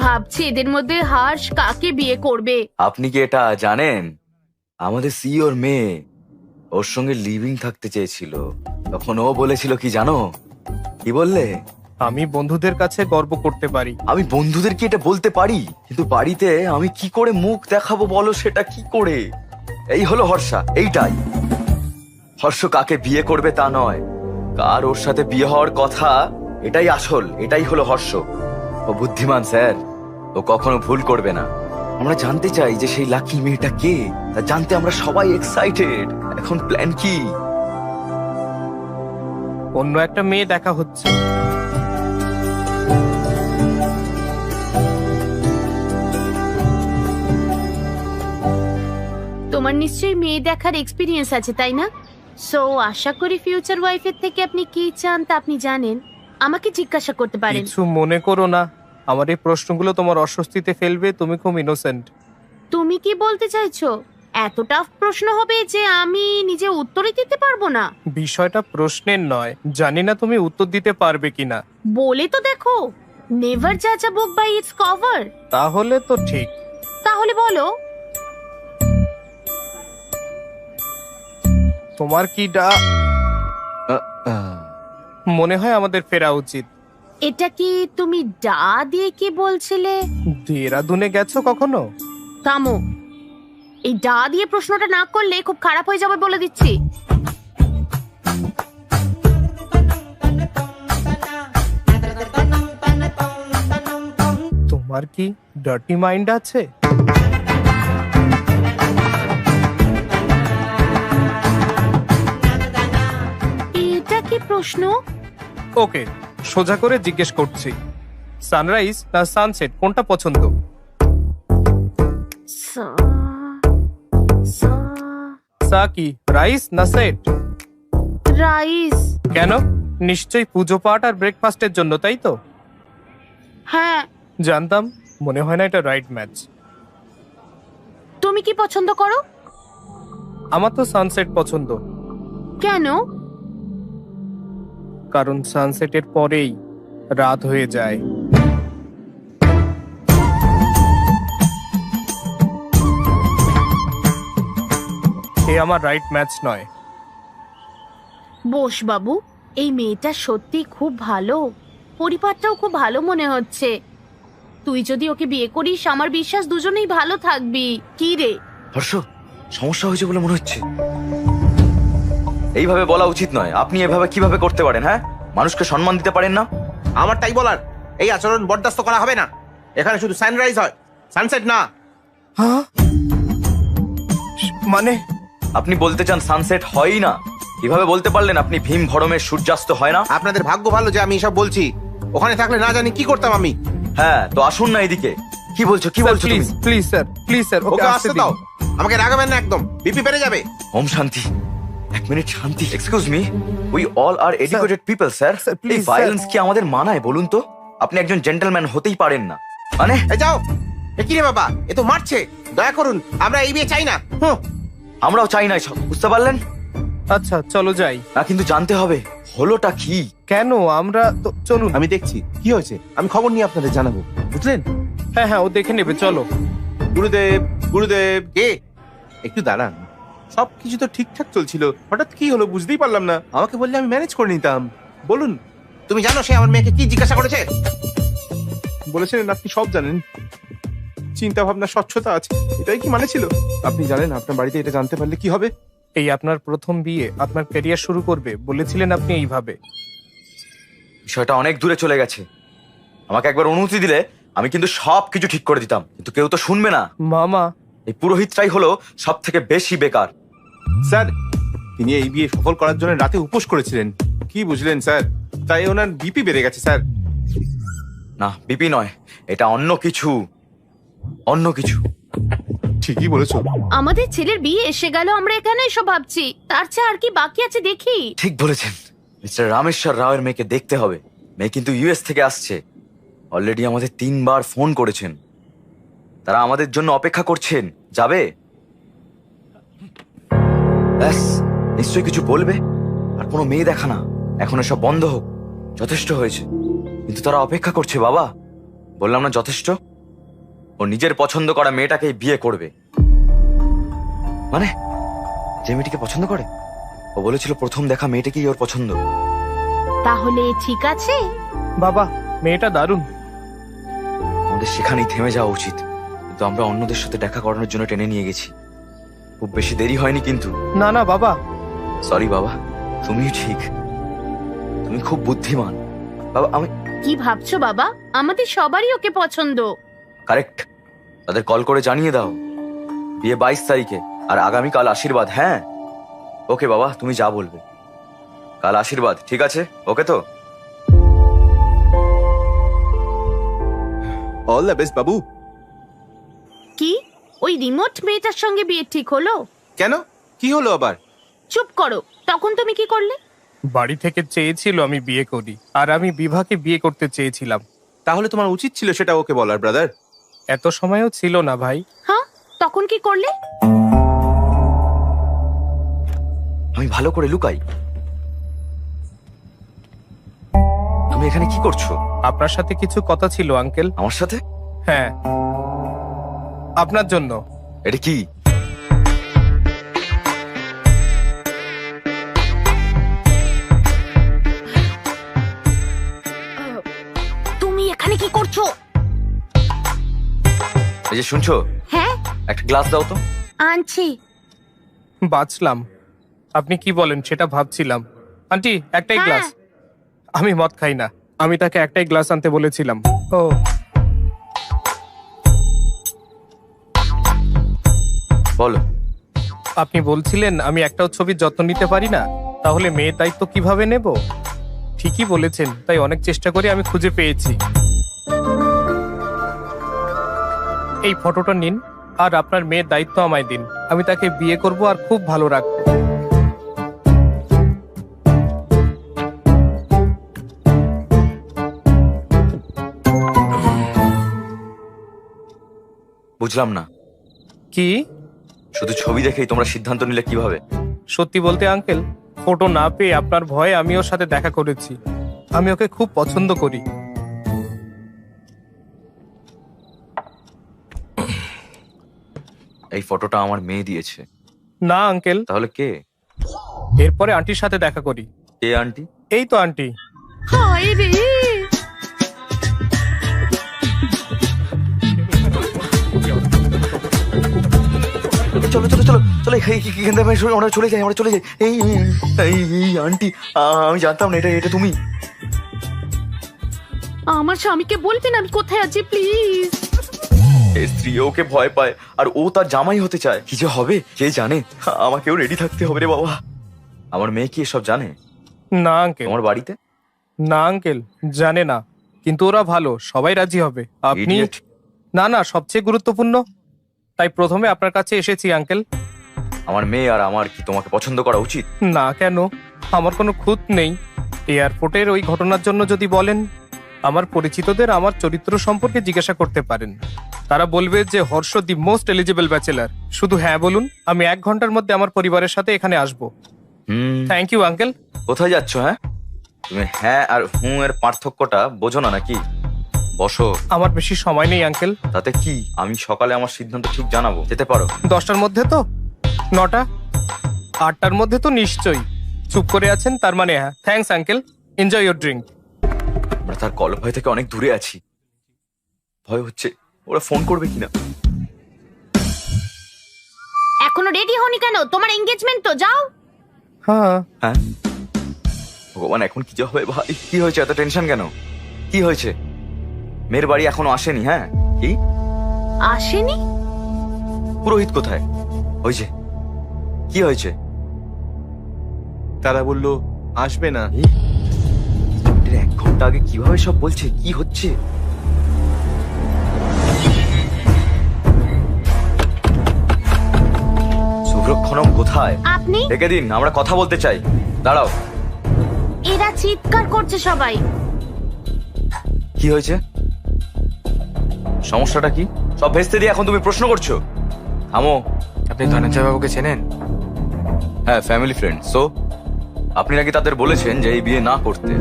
ভাবছি এদের মধ্যে হর্ষ কাকে বিয়ে করবে। আপনি কি এটা জানেন? আমাদের সিইওর মেয়ে ওর সঙ্গে লিভিং থাকতে চেয়েছিল, তখন ও বলেছিল কি জানো? কি বললে? আমি বন্ধুদের কাছে গর্ব করতে পারি। আমি বন্ধুদেরকে এটা বলতে পারি, কিন্তু বাড়িতে আমি কি করে মুখ দেখাবো বলো, সেটা কি করে? এই হলো হর্ষা, এইটাই। হর্ষ কাকে বিয়ে করবে তা নয়, কার ওর সাথে বিয়ে হওয়ার কথা, এটাই আসল, এটাই হলো হর্ষ। ও বুদ্ধিমান স্যার, ও কখনো ভুল করবে না। আমরা জানতে চাই যে সেই লাকি মেয়েটা কে, তা জানতে আমরা সবাই এক্সাইটেড। এখন প্ল্যান কি? অন্য একটা মেয়ে দেখা হচ্ছে। তোমার নিশ্চয়ই মেয়ে দেখার এক্সপিরিয়েন্স আছে, তাই না? সো আশা করি ফিউচার ওয়াইফের থেকে আপনি কি চান তা আপনি জানেন। আমাকে জিজ্ঞাসা করতে পারেন। কিছু মনে করো না, আমার এই প্রশ্নগুলো তোমার অস্বস্তিতে ফেলবে। তুমি খুব ইনোসেন্ট। তুমি কি বলতে চাইছো? এত টাফ প্রশ্ন হবে যে আমি নিজে উত্তরই দিতে পারবো না? বিষয়টা প্রশ্নের নয়, জানি না তুমি উত্তর দিতে পারবে কিনা। বলে তো দেখো, নেভার জাজ আ বুক বাই ইটস কভার। তাহলে তো ঠিক। তাহলে বলো। তোমার কি মনে হয় আমাদের ফেরা উচিত? এটা কি তুমি ডা দিয়ে কি বলছিলে? দেরাদুনে গেছো কখনো? থামো, এই ডা দিয়ে প্রশ্নটা না করলে খুব খারাপ হয়ে যাবে বলে দিচ্ছি। তোমার কি ডার্টি মাইন্ড আছে? এটা কি প্রশ্ন? ওকে, সোজা করে জিজ্ঞেস করছি, সানরাইজ না সানসেট কোনটা পছন্দ? সা- সা- সা কি রাইস না সেট? রাইস। কেন? নিশ্চয়ই পুজো পাঠ আর ব্রেকফাস্টের জন্য, তাই তো? হ্যাঁ। জানতাম, মনে হয় না এটা রাইট ম্যাচ। তুমি কি পছন্দ করো? আমার তো সানসেট পছন্দ, কেন? কারণ সানসেটের পরেই রাত হয়ে যায়। এ আমার রাইট ম্যাচ নয়। বোস বাবু, এই মেয়েটা সত্যি খুব ভালো, পরিবারটাও খুব ভালো মনে হচ্ছে। তুই যদি ওকে বিয়ে করিস, আমার বিশ্বাস দুজনেই ভালো থাকবি। কি রে? হর্ষ, সমস্যা হয়েছে বলে মনে হচ্ছে। এইভাবে বলা উচিত নয়। আপনি এভাবে কিভাবে করতে পারেন? হ্যাঁ, মানুষকে সম্মান দিতে পারেন না? আমার তাই বলার, এই আচরণ বরদাস্ত করা হবে না। এখানে শুধু সানরাইজ হয়, সানসেট না। হ্যাঁ, মানে আপনি বলতে চান সানসেট হয়ই না? কিভাবে বলতে পারলেন আপনি? ভীম ভরমের সূর্যাস্ত হয় না? আপনাদের ভাগ্য ভালো যে আমি এসব বলছি, ওখানে থাকলে না জানি কি করতাম আমি। হ্যাঁ, তো আসুন না এদিকে। কি বলছো কি বলছো তুমি? Please please sir, please sir, okay আসতে দাও, আমাকে রাগাবেন না একদম, বিপি বেড়ে যাবে। ওম শান্তি। এক মিনিট শান্তি। Excuse me, we all are educated people sir. Sir, please, এই ভায়োলেন্স কি আমাদের মানায় বলুন তো? আপনি একজন জেন্টলম্যান হতেই পারেন না মানে? এই যাও। এ কি রে বাবা, এ তো মারছে। দয়া করুন, আমরা এই বিয়ে চাই না। আমরাও চাই না এসব, বুঝতে পারলেন? আচ্ছা চলো যাই। না, কিন্তু জানতে হবে হলোটা কি। কেন? আমরা তো চলুন। আমি দেখছি কি হয়েছে, আমি খবর নিয়ে আপনাদের জানাবো, বুঝলেন? হ্যাঁ হ্যাঁ, ও দেখে নেবে, চলো। গুরুদেব, গুরুদেব। কে? একটু দাঁড়ান, সব কিছু তো ঠিকঠাক চলছিল, হঠাৎ কি হলো বুঝতেই পারলাম না। আমাকে বললে আমি ম্যানেজ করে নিতাম। বলুন। তুমি জানো সে আমার মেয়েকে কি জিজ্ঞাসা করেছে? বলেছিলেন আপনি সব জানেন, চিন্তা ভাবনা স্বচ্ছতা আছে, এটাই কি মানে ছিল? আপনি জানেন আপনার বাড়িতে এটা জানতে পারলে কি হবে? এই আপনার প্রথম বিয়ে, আপনার ক্যারিয়ার শুরু করবে, বলেছিলেন আপনি এইভাবে। বিষয়টা অনেক দূরে চলে গেছে। আমাকে একবার অনুমতি দিলে আমি কিন্তু সব কিছু ঠিক করে দিতাম, কিন্তু কেউ তো শুনবে না। মামা, এই পুরোহিতটাই হলো সব থেকে বেশি বেকার। স্যার, তিনি এই বিয়ে সফল করার জন্য রাতে উপোস করেছিলেন, কি বুঝলেন স্যার? তাই ওনার বিপি বেড়ে গেছে স্যার। না, বিপি নয়, এটা অন্য কিছু, অন্য কিছু। ঠিকই বলেছো। আমাদের ছেলের বিয়ে এসে গেল, আমরা এখানে এসব ভাবছি, তার চেয়ে আর কি বাকি আছে দেখি। ঠিক বলেছেন। মিস্টার রামেশ্বর রাওয়ের মেয়েকে দেখতে হবে। মেয়ে কিন্তু ইউএস থেকে আসছে। অলরেডি আমাদের 3 বার ফোন করেছেন। তারা আমাদের জন্য অপেক্ষা করছেন। যাবে? ব্যাস, নিশ্চয়ই কিছু বলবে। আর কোনো মেয়ে দেখা না, এখন এসব বন্ধ হোক, যথেষ্ট হয়েছে। কিন্তু তারা অপেক্ষা করছে বাবা। বললাম না যথেষ্ট? ও নিজের পছন্দ করা মেয়েটাকেই বিয়ে করবে। মানে যে মেয়েটিকে পছন্দ করে? ও বলেছিল প্রথম দেখা মেয়েটাকেই ওর পছন্দ। তাহলে ঠিক আছে। বাবা, মেয়েটা দারুণ। আমাদের সেখানেই থেমে যাওয়া উচিত, কিন্তু আমরা অন্যদের সাথে দেখা করানোর জন্য টেনে নিয়ে গেছি। খুব বেশি দেরি হয়নি কিন্তু। না না বাবা। সরি বাবা, তুমিও ঠিক, তুমি খুব বুদ্ধিমান। বাবা আমি কি ভাবছো বাবা? আমাদের সবারই ওকে পছন্দ। কারেক্ট। তাদের কল করে জানিয়ে দাও বিয়ে 22 তারিখে, আর আগামীকাল আশীর্বাদ। হ্যাঁ ওকে বাবা, তুমি যা বলবে। কাল আশীর্বাদ, ঠিক আছে? ওকে তো? অল দ্য বেস্ট বাবু। কি ওই রিমোট মেয়েটার সঙ্গে বিয়ে ঠিক হলো? কেন, কি হলো আবার? চুপ করো, তখন তুমি কি করলে? বাড়ি থেকে চেয়েছিল আমি বিয়ে করি, আর আমি বিভাকে বিয়ে করতে চেয়েছিলাম। তাহলে তোমার উচিত ছিল সেটা ওকে বলার, ব্রাদার। এত সময়ও ছিল না ভাই। হ্যাঁ, তখন কি করলে? আমি ভালো করে লুকাই। তুমি এখানে কি করছো? আপনার সাথে কিছু কথা ছিল আঙ্কেল। আমার সাথে? হ্যাঁ, আপনার জন্য। এটা কি? এই যে শুনছো, হ্যাঁ একটা গ্লাস দাও তো। আনছি। বাঁচলাম। আপনি কি বলেন সেটা ভাবছিলাম। আন্টি, একটাই হ্যাঁ। গ্লাস। আমি মদ খাই না, আমি তাকে একটাই গ্লাস আনতে বলেছিলাম। ও বলো। আপনি বলছিলেন আমি একটাও ছবির যত্ন নিতে পারি না, তাহলে মেয়ের দায়িত্ব কিভাবে নেব? ঠিকই বলেছেন, তাই অনেক চেষ্টা করে আমি খুঁজে পেয়েছি। এই ফটোটা নিন, আর আপনার মেয়ের দায়িত্ব আমায় দিন। আমি তাকে বিয়ে করব আর খুব ভালো রাখবো। বুঝলাম না, কি? শুধু ছবি দেখেই তোমরা সিদ্ধান্ত নিলে কিভাবে? সত্যি বলতে আঙ্কেল, ফটো না পেয়ে আপনার ভয়ে আমি ওর সাথে দেখা করেছি। আমি ওকে খুব পছন্দ করি। এই ফটোটা আমার মেয়ে দিয়েছে। না আঙ্কেল, তাহলে কে? এরপরে আন্টির সাথে দেখা করি। কে আন্টি? এই তো আন্টি। হায় রে, চলো চলো চলো চলো, এখান থেকে আমরা চলে যাই, আমরা চলে যাই। এই এই এই আন্টি, আমি জানতাম না এটা এটা তুমি। আমার স্বামীকে বলবেন আমি কোথায় আছি প্লিজ। এই স্ত্রী ওকে ভয় পায় আর ও তার জামাই হতে চায়। কি যে হবে কে জানে। আমাকেও রেডি থাকতে হবে রে বাবা। আমার মেয়ে কি এসব জানে? না আঙ্কেল, তোমার বাড়িতে? না আঙ্কেল, জানে না, কিন্তু ওরা ভালো, সবাই রাজি হবে। আপনি Idiot. না না, সবচেয়ে গুরুত্বপূর্ণ, তাই প্রথমে আপনার কাছে এসেছি আঙ্কেল। আমার মেয়ে আর আমার কি তোমাকে পছন্দ করা উচিত? না কেন, আমার কোনো খুঁত নেই। এয়ারপোর্টের ওই ঘটনার জন্য যদি বলেন, আমার পরিচিতদের আমার চরিত্র সম্পর্কে জিজ্ঞাসা করতে পারেন। তারা বলবে যে Harsh the most eligible bachelor. শুধু হ্যাঁ বলুন, আমি 1 ঘন্টার মধ্যে আমার পরিবারের সাথে এখানে আসবো। Thank you uncle. কোথায় যাচ্ছ? হ্যাঁ, তুমি হ্যাঁ আর হুঁ এর পার্থক্যটা বোঝো না নাকি? বসো। আমার বেশি সময় নেই আঙ্কেল। তাতে কি, আমি সকালে আমার সিদ্ধান্ত ঠিক জানাবো। যেতে পারো। 10টার মধ্যে তো? 9টা? 8টার মধ্যে তো নিশ্চয়ই। চুপ করে আছেন, তার মানে হ্যাঁ। Thanks uncle, enjoy your drink. আমরা তার কল ভয় থেকে অনেক দূরে আছি। ভয় হচ্ছে ওরা ফোন করবে কিনা। এখনো রেডি হনি কেন? তোমার এঙ্গেজমেন্ট তো, যাও। হ্যাঁ, হ্যাঁ, ভগবান এখন কি যে হবে ভাই। কি হয়েছে, এত টেনশন কেন? কি হয়েছে? মেয়ের বাড়ি এখনো আসেনি? হ্যাঁ, কি আসেনি? পুরোহিত কোথায়? ওই যে, কি হয়েছে? তারা বললো আসবে না। 1 ঘন্টা আগে কিভাবে সব বলছে? কি হচ্ছে? সুব্রক্ষণম কোথায়? আপনি? ডেকে দিন, আমরা কথা বলতে চাই। দাঁড়াও। এরা চিৎকার করছে সবাই। কি হয়েছে? সমস্যাটা কি? সব ভেস্তে দিয়ে এখন তুমি প্রশ্ন করছো? থামো। আপনি ধনঞ্জয় বাবুকে চেনেন? হ্যাঁ, ফ্যামিলি ফ্রেন্ড। সো আপনি নাকি তাদের বলেছেন যে এই বিয়ে না করতে।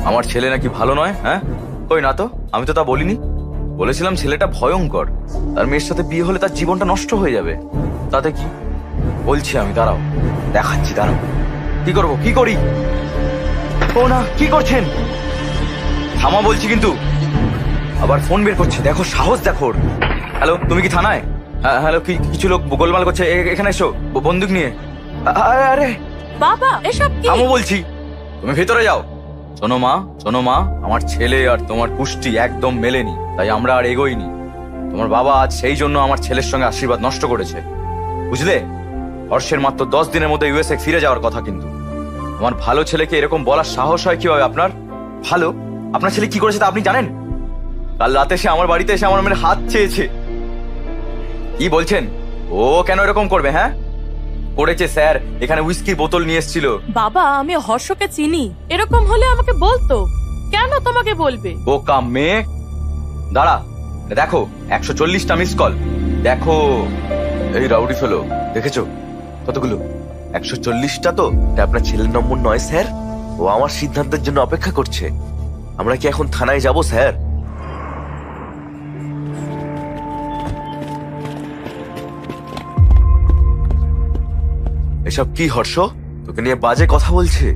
আমার ছেলে নাকি ভালো নয়? হ্যাঁ, কই না তো, আমি তো তা বলিনি। বলেছিলাম ছেলেটা ভয়ঙ্কর, তার মেয়ের সাথে বিয়ে হলে তার জীবনটা নষ্ট হয়ে যাবে। তাতে কি? বলছি আমি, দাঁড়াও দেখাচ্ছি, দাঁড়াও। কি করবো, কি করি? ও না, কি করছেন? থামা বলছি কিন্তু। আবার ফোন বের করছে, দেখো সাহস দেখো ওর। হ্যালো, তুমি কি থানায়? হ্যাঁ, হ্যালো, কিছু লোক গোলমাল করছে, এখানে এসো বন্দুক নিয়ে। আরে আরে, বাবা এসব কি? থামো বলছি। তুমি ভেতরে যাও। শোনো মা, আমার ছেলে আর তোমার পুষ্টি একদম মেলেনি, তাই আমরা আর এগোইনি। তোমার বাবা আজ সেই জন্য আমার ছেলের সঙ্গে আশীর্বাদ নষ্ট করেছে, বুঝলে? হর্ষের মাত্র 10 দিনের মধ্যে ইউএসএ ফিরে যাওয়ার কথা, কিন্তু আমার ভালো ছেলেকে এরকম বলার সাহস হয় কিভাবে আপনার? ভালো, আপনার ছেলে কি করেছে তা আপনি জানেন? কাল রাতে সে আমার বাড়িতে এসে আমার মেয়ের হাত চেয়েছে। কি বলছেন? ও কেন এরকম করবে? হ্যাঁ, করেছে স্যার। এখানে উইস্কির বোতল নিয়ে এসেছিল। বাবা আমি হর্ষকে চিনি, এরকম হলে আমাকে বলতো। কেন তোমাকে বলবে? বোকা মেয়ে। দাঁড়া, দেখো 140টা মিস কল। দেখো, এই রাউডি ফেলো, দেখেছো কতগুলো? 140টা তো। এটা আপনার ছেলের নম্বর নয় স্যার, ও আমার সিদ্ধান্তের জন্য অপেক্ষা করছে। আমরা কি এখন থানায় যাব স্যার? এসব কি হর্ষ? তোকে নিয়ে বাজে কথা বলছে।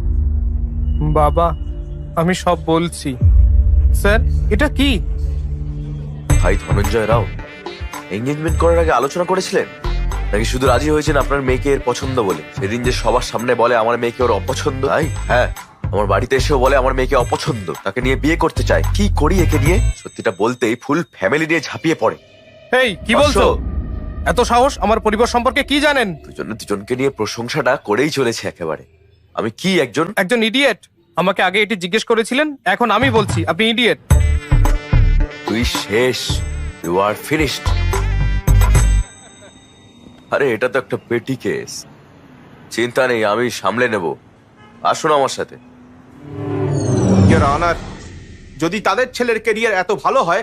বাবা আমি সব বলছি। স্যার, এটা কি? ভাই ধনঞ্জয় রাও, এঙ্গেজমেন্ট করার আগে আলোচনা করেছিলেন নাকি শুধু রাজি হয়েছেন আপনার মেয়েকে এর পছন্দ বলে? সেদিন যে সবার সামনে বলে আমার মেয়েকে ওর অপছন্দ, তাই? হ্যাঁ, আমার বাড়িতে এসেও বলে আমার মেয়েকে অপছন্দ, তাকে নিয়ে বিয়ে করতে চায়। কি করি একে নিয়ে? সত্যিটা বলতেই ফুল ফ্যামিলি নিয়ে ঝাঁপিয়ে পড়ে। এই কি বলছো? এত সাহস! আমার পরিবার সম্পর্কে কি জানেন? দুজনকে নিয়ে প্রশংসাটা করেই চলেছে একেবারে। আমি কি একজন ইডিয়েট? আমাকে আগে এটি জিজ্ঞেস করেছিলেন, এখন আমি বলছি আপনি ইডিয়েট। তুই শেষ, ইউ আর ফিনিশড। আরে এটা তো একটা পেটি কেস, চিন্তা নেই, আমি সামলে নেব। আসুন আমার সাথে। ইওর অনার, যদি তাদের ছেলের ক্যারিয়ার এত ভালো হয়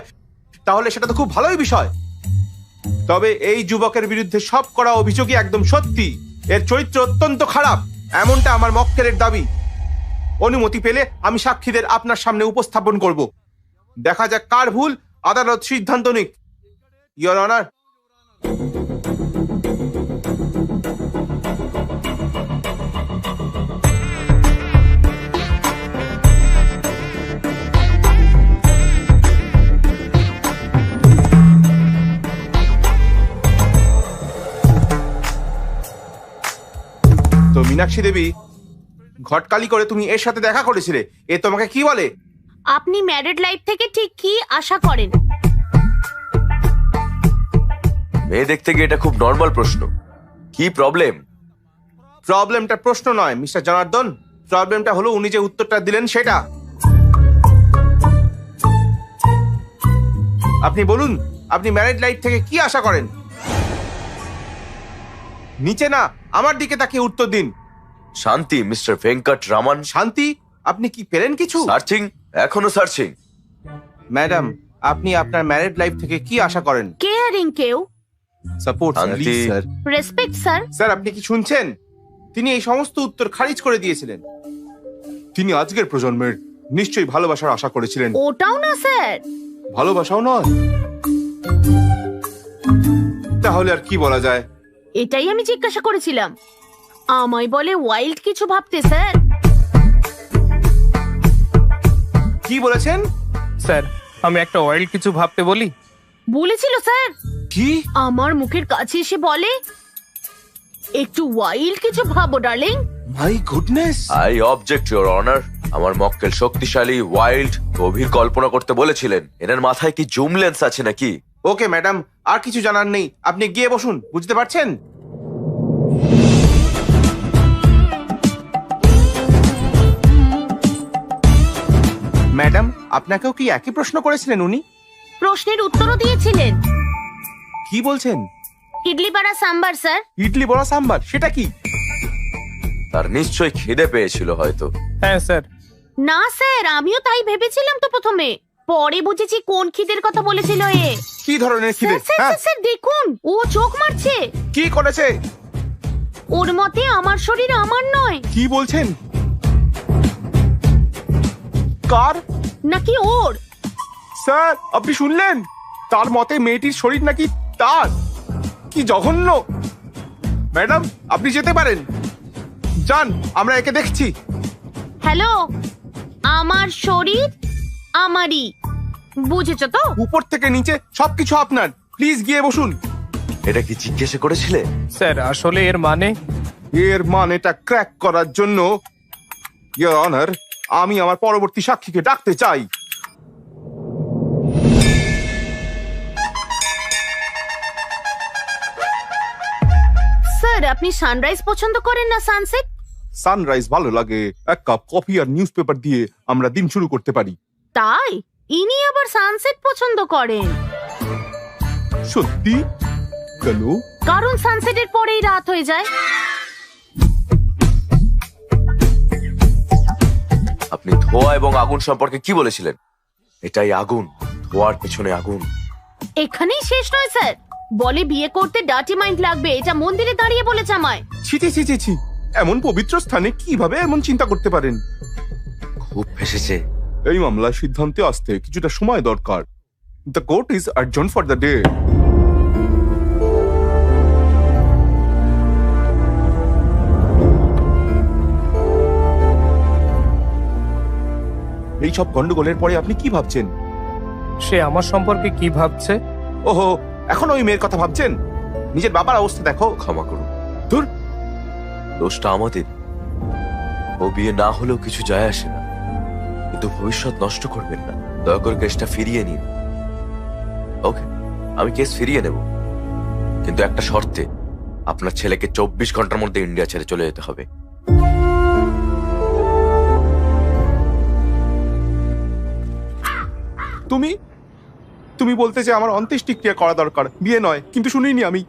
তাহলে সেটা তো খুব ভালোই বিষয়। তবে এই যুবকের বিরুদ্ধে সব করা অভিযোগই একদম সত্যি। এর চরিত্র অত্যন্ত খারাপ, এমনটা আমার মক্কেলের দাবি। অনুমতি পেলে আমি সাক্ষীদের আপনার সামনে উপস্থাপন করব। দেখা যাক কার ভুল, আদালত সিদ্ধান্ত নিক। Your honour. তো মীনাক্ষী দেবী, ঘটকালি করে তুমি এর সাথে দেখা করেছিলে, এ তোমাকে কি বলে? আপনি ম্যারিড লাইফ থেকে ঠিক কি আশা করেন? মেয়ে দেখতে গিয়ে এটা খুব নর্মাল প্রশ্ন। কি প্রবলেম? প্রবলেমটা প্রশ্ন নয় মিস্টার জনার্দন, প্রবলেমটা হলো উনি যে উত্তরটা দিলেন সেটা। আপনি বলুন, আপনি ম্যারিড লাইফ থেকে কি আশা করেন? নিচে না, আমার দিকে তাকিয়ে উত্তর দিন। শান্তি, মিস্টার ভেঙ্কট রামান। শান্তি? আপনি কি পেলেন কিছু? সার্চিং, এখনো সার্চিং। ম্যাডাম, আপনি আপনার ম্যারিড লাইফ থেকে কি আশা করেন? কেয়ারিং কেউ, সাপোর্ট শান্তি। স্যার। Respect sir. স্যার, আপনি কি শুনছেন? তিনি এই সমস্ত উত্তর খারিজ করে দিয়েছিলেন। তিনি আজকের প্রজন্মের নিশ্চয়ই ভালোবাসার আশা করেছিলেন। ওটাও না স্যার। ভালোবাসাও নয়? তাহলে আর কি বলা যায়? এটাই আমি জিজ্ঞাসা করেছিলাম। আমায় বলে ওয়াইল্ড কিছু ভাবতে স্যার। কি বলেছেন? স্যার, আমি একটা ওয়াইল্ড কিছু ভাবতে বলি। বলেছিল স্যার। কি? আমার মুখের কাছে এসে বলে একটু ওয়াইল্ড কিছু ভাবো darling. My goodness. I object your honour. আমার মক্কেল শক্তিশালী, ওয়াইল্ড, গভীর কল্পনা করতে বলেছিলেন। এনার মাথায় কি জুম লেন্স আছে নাকি? ওকে ম্যাডাম, আর কিছু জানার নেই, আপনি গিয়ে বসুন। বুঝতে পারছেন? ম্যাডাম, আপনাকেও কি একই প্রশ্ন করেছিলেন উনি? প্রশ্নের উত্তরও দিয়েছিলেন। কি বলছেন? ইডলি পাড়া সাম্বার স্যার। ইডলি বড়া সাম্বার, সেটা কি? তার নিশ্চয়ই খিদে পেয়েছিল হয়তো। হ্যাঁ স্যার। না স্যার, আমিও তাই ভেবেছিলাম তো প্রথমে, পরে বুঝেছি কোন খিদের কথা বলেছিল এ। কি ধরনের খিদে? স্যার, স্যার, স্যার, দেখুন ও চোখ মারছে। কি করেছে? ওর মতে আমার শরীর আমার নয়। কি বলছেন? কার? নাকি ওর। স্যার, আপনি শুনলেন? তার মতে মেয়েটির শরীর নাকি তার। কি জঘন্য! ম্যাডাম, আপনি যেতে পারেন, যান, আমরা একে দেখছি। হ্যালো, আমার শরীর আমারই, বুঝেছো তো? উপর থেকে নিচে সবকিছু আপনার। প্লিজ গিয়ে বসুন। এটা কি জিজ্ঞাসা করেছিলে? স্যার, আসলে এর মানে এর মানেটা ক্র্যাক করার জন্য ইওর অনার, আমি আমার পরবর্তী সাক্ষীকে ডাকতে চাই। স্যার, আপনি সানরাইজ পছন্দ করেন না সানসেট? সানরাইজ ভালো লাগে, এক কাপ কফি আর নিউজ পেপার দিয়ে আমরা দিন শুরু করতে পারি। তাই ইনি আবার সানসেট পছন্দ করেন? সত্যি? কেন? কারণ সানসেটের পরেই রাত হয়ে যায়। আপনি ধোঁয়া এবং আগুন সম্পর্কে কি বলেছিলেন? এটাই আগুন, ধোঁয়ার পেছনে আগুন। এখানেই শেষ নয় স্যার, বলে বিয়ে করতে ডার্টি মাইন্ড লাগবে, এটা মন্দিরে দাঁড়িয়ে বলেছে আমায়। ছি ছি ছি ছি ছি, এমন পবিত্র স্থানে কিভাবে এমন চিন্তা করতে পারেন? খুব ফেসেছে। এই মামলার সিদ্ধান্তে আসতে কিছুটা সময় দরকার। The court is adjourn for the day. এই সব গন্ডগোলের পরে আপনি কি ভাবছেন? সে আমার সম্পর্কে কি ভাবছে? ওহো, এখন ওই মেয়ের কথা ভাবছেন? নিজের বাবার অবস্থা দেখো। ক্ষমা করুন, ধুর, দোষটা আমাদের। ও বিয়ে না হলেও কিছু যায় আসে না, কিন্তু ভবিষ্যৎ নষ্ট করবেন না। দয়া করে কেসটা ফিরিয়ে নিন। ওকে, আমি কেস ফিরিয়ে নেব, কিন্তু একটা শর্তে। আপনার ছেলেকে 24 ঘন্টার মধ্যে ইন্ডিয়া ছেড়ে চলে যেতে হবে। তুমি তুমি বলতে যে আমার অন্ত্যেষ্টিক্রিয়া করা দরকার, বিয়ে নয়, কিন্তু শুনিনি আমি।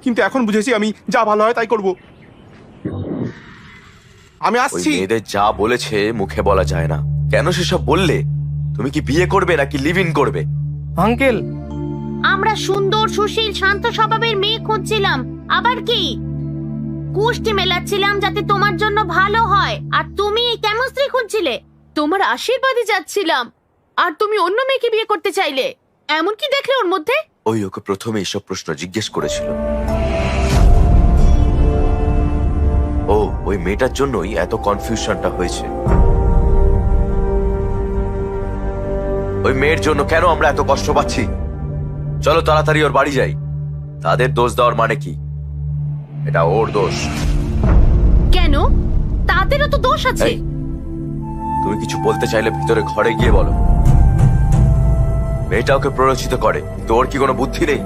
কিন্তু এখন বুঝেছি আমি যা ভালো হয় তাই করব। আমি ওই আসছি। মেয়েদের যা বলেছে মুখে বলা যায় না। কেন সেসব বললে? তুমি কি বিয়ে করবে নাকি লিভ ইন করবে? আঙ্কেল, আমরা সুন্দর সুশীল শান্ত স্বভাবের মেয়ে খুঁজছিলাম, আবার কি কুষ্টি মেলাচ্ছিলাম যাতে তোমার জন্য ভালো হয়। আর তুমি কেমন স্ত্রী খুঁজছিলে? তোমার আশীর্বাদে যাচ্ছিলাম, আর তুমি অন্য মেয়েকে বিয়ে করতে চাইলে। এমন কি দেখলে ওর মধ্যে? ওই ওকে প্রথমে এইসব প্রশ্ন জিজ্ঞেস করেছিল। ও ওই মেয়েটার জন্যই এত কনফিউশনটা হয়েছে। ওই মেয়ের জন্য কেন আমরা এত কষ্ট পাচ্ছি? চলো তাড়াতাড়ি ওর বাড়ি যাই। তাদের দোষ দেওয়ার মানে কি? এটা ওর দোষ। কেন? তাদেরও তো দোষ আছে। এই, তুমি কিছু বলতে চাইলে ভিতরে ঘরে গিয়ে বলো। মেয়েটা ওকে প্ররোচিত করে, কিন্তু ওর কি কোনো বুদ্ধি নেই?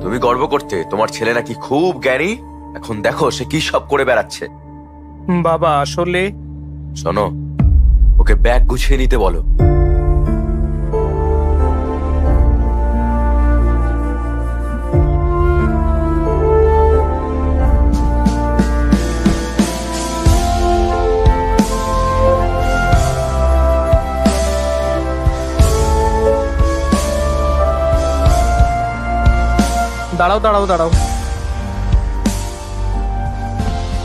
তুমি গর্ব করতে তোমার ছেলে নাকি খুব জ্ঞানী, এখন দেখো সে কি সব করে বেড়াচ্ছে। বাবা আসলে শোনো, ওকে ব্যাগ গুছিয়ে নিতে বলো। দাঁড়াও দাঁড়াও দাঁড়াও,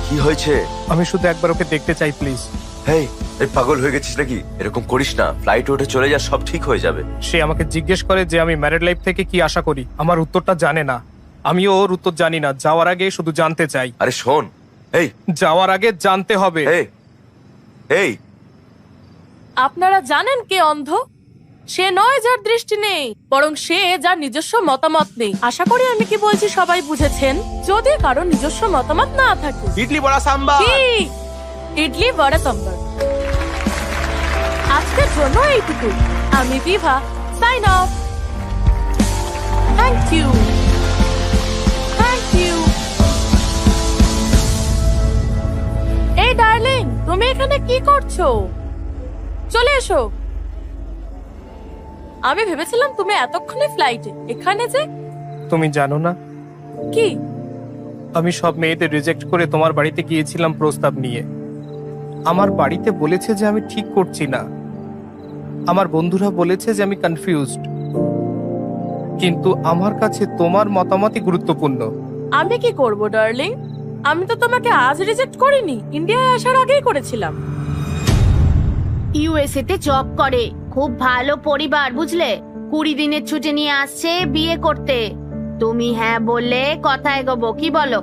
কি হয়েছে? আমি শুধু একবার ওকে দেখতে চাই প্লিজ। হেই, এই পাগল হয়ে গেছিস নাকি? এরকম করিস না, ফ্লাইটে উঠে চলে যা, সব ঠিক হয়ে যাবে। সে আমাকে জিজ্ঞেস করে যে আমি ম্যারিড লাইফ থেকে কি আশা করি। আমার উত্তরটা জানে না, আমিও ওর উত্তর জানি না। যাওয়ার আগে শুধু জানতে চাই। আরে শোন, এই যাওয়ার আগে জানতে হবে। এই এই আপনারা জানেন কে অন্ধ? সে নয় যার দৃষ্টি নেই, বরং সে যার নিজস্ব মতামত নেই। আশা করি আমি কি বলছি সবাই বুঝেছেন। যদি কারো নিজস্ব মতামত না থাকে। ইডলি বড়া সাম্বার। কি? ইডলি বড়া সাম্বার। আজকের জন্য এইটুকু। আমি Bibha, sign off. Thank you, thank you. এই ডার্লিং, তুমি এখানে কি করছো? চলে এসো। আমি ভেবেছিলাম তুমি এতক্ষণে ফ্লাইটে, এখানে যে। তুমি জানো না, কি? আমি সব মেয়েদের রিজেক্ট করে তোমার বাড়িতে গিয়েছিলাম প্রস্তাব নিয়ে। আমার বাড়িতে বলেছে যে আমি ঠিক করছি না, আমার বন্ধুরা বলেছে যে আমি কনফিউজড, কিন্তু আমার কাছে তোমার মতামতই গুরুত্বপূর্ণ। আমি কি করব ডার্লিং? আমি তো তোমাকে আজ রিজেক্ট করিনি, ইন্ডিয়ায় আসার আগেই করেছিলাম। ইউএসএ তে জব করে, খুব ভালো পরিবার, বুঝলে। 20 দিনের ছুটি নিয়ে আসছে বিয়ে করতে। তুমি হ্যাঁ বললে কথা এগোবো, কি বলো?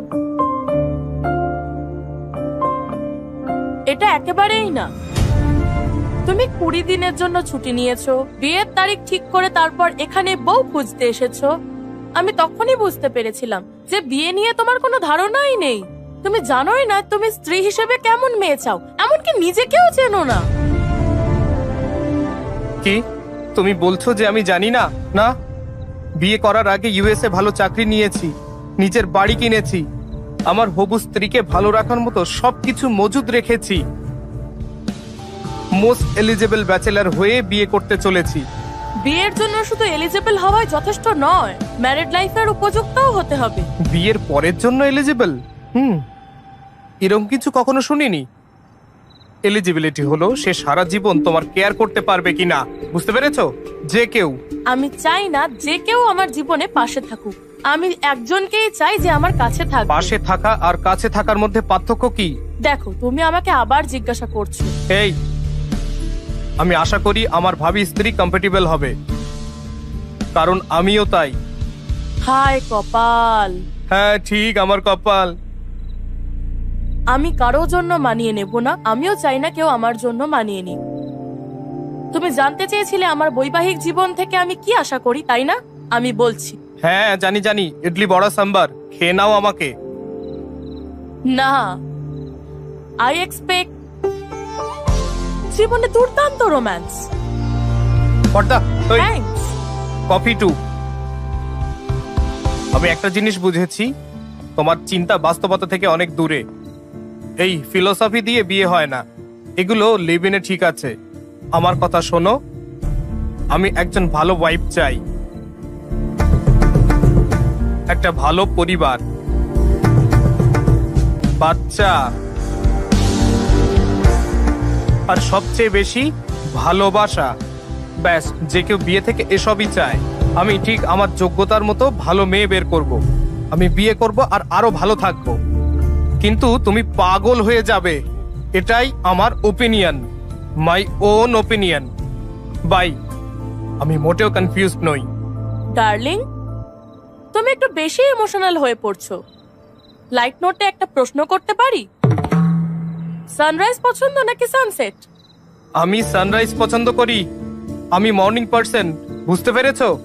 এটা একেবারেই না। তুমি 20 দিনের জন্য ছুটি নিয়েছো, বিয়ের তারিখ ঠিক করে তারপর এখানে বউ খুঁজতে এসেছো। আমি তখনই বুঝতে পেরেছিলাম যে বিয়ে নিয়ে তোমার কোনো ধারণাই নেই। তুমি জানোই না তুমি স্ত্রী হিসেবে কেমন মেয়ে চাও, এমনকি নিজেকেও চেনো না। কি তুমি বলছো যে আমি জানি না? না, বিয়ে করার আগে ইউএসএ ভালো চাকরি নিয়েছি, নিজের বাড়ি কিনেছি, আমার হবু স্ত্রীকে ভালো রাখার মতো সবকিছু মজুদ রেখেছি। মোস্ট এলিজেবল ব্যাচেলার হয়ে বিয়ে করতে চলেছি। বিয়ের জন্য শুধু এলিজিবল হওয়াই যথেষ্ট নয়, ম্যারিড লাইফের উপযুক্তও হতে হবে। বিয়ের পরের জন্য এলিজিবল? এরকম কিছু কখনো শুনিনি। এলিজিবিলিটি হলো সে সারা জীবন তোমার কেয়ার করতে পারবে কিনা, বুঝতে পেরেছো? যে কেউ। আমি চাই না যে কেউ আমার জীবনে পাশে থাকুক, আমি একজনকেই চাই যে আমার কাছে থাকবে। পাশে থাকা আর কাছে থাকার মধ্যে পার্থক্য কি? দেখো, তুমি আমাকে আবার জিজ্ঞাসা করছো। এই, আমি আশা করি আমার ভাবি স্ত্রী কম্প্যাটিবল হবে, কারণ আমিও তাই। হায় কপাল। হ্যাঁ ঠিক, আমার কপাল। আমি কারো জন্য মানিয়ে নেব না, আমিও চাই না কেউ আমার জন্য মানিয়ে নিক। তুমি জানতে চেয়েছিলে আমার বৈবাহিক জীবন থেকে আমি কি আশা করি, তাই না? আমি বলছি হ্যাঁ জানি জানি, ইডলি বড়া সাম্বার, খেয়ে নাও আমাকে। না। আই এক্সপেক্ট জীবনে দুর্দান্ত রোম্যান্স। পর্দা ওই থ্যাঙ্কস। Coffee two. আমি একটা জিনিস বুঝেছি, তোমার চিন্তা বাস্তবতা থেকে অনেক দূরে। এই ফিলোসফি দিয়ে বিয়ে হয় না, এগুলো লিভ ইনে ঠিক আছে। আমার কথা শোনো, আমি একজন ভালো ওয়াইফ চাই, একটা ভালো পরিবার, বাচ্চা, আর সবচেয়ে বেশি ভালোবাসা। ব্যাস, যে কেউ বিয়ে থেকে এসবই চায়। আমি ঠিক আমার যোগ্যতার মতো ভালো মেয়ে বের করব। আমি বিয়ে করব আর আরো ভালো থাকবো, কিন্তু তুমি পাগল হয়ে যাবে। এটাই আমার opinion, my own opinion. Bye. আমি মোটেও কনফিউজড নই। ডার্লিং, তুমি একটু বেশি ইমোশনাল হয়ে পড়ছো। লাইট নোটে একটা প্রশ্ন করতে পারি? সানরাইজ পছন্দ নাকি সানসেট? আমি সানরাইজ পছন্দ করি, আমি মর্নিং পার্সন, বুঝতে পেরেছো?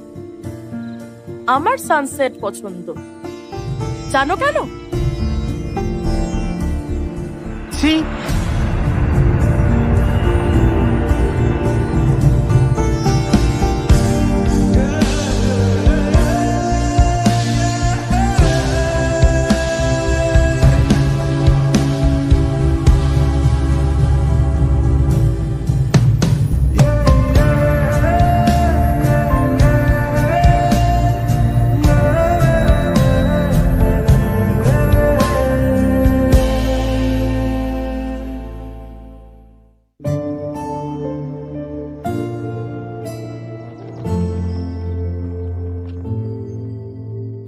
আমার সানসেট পছন্দ। জানো কেন? ছি,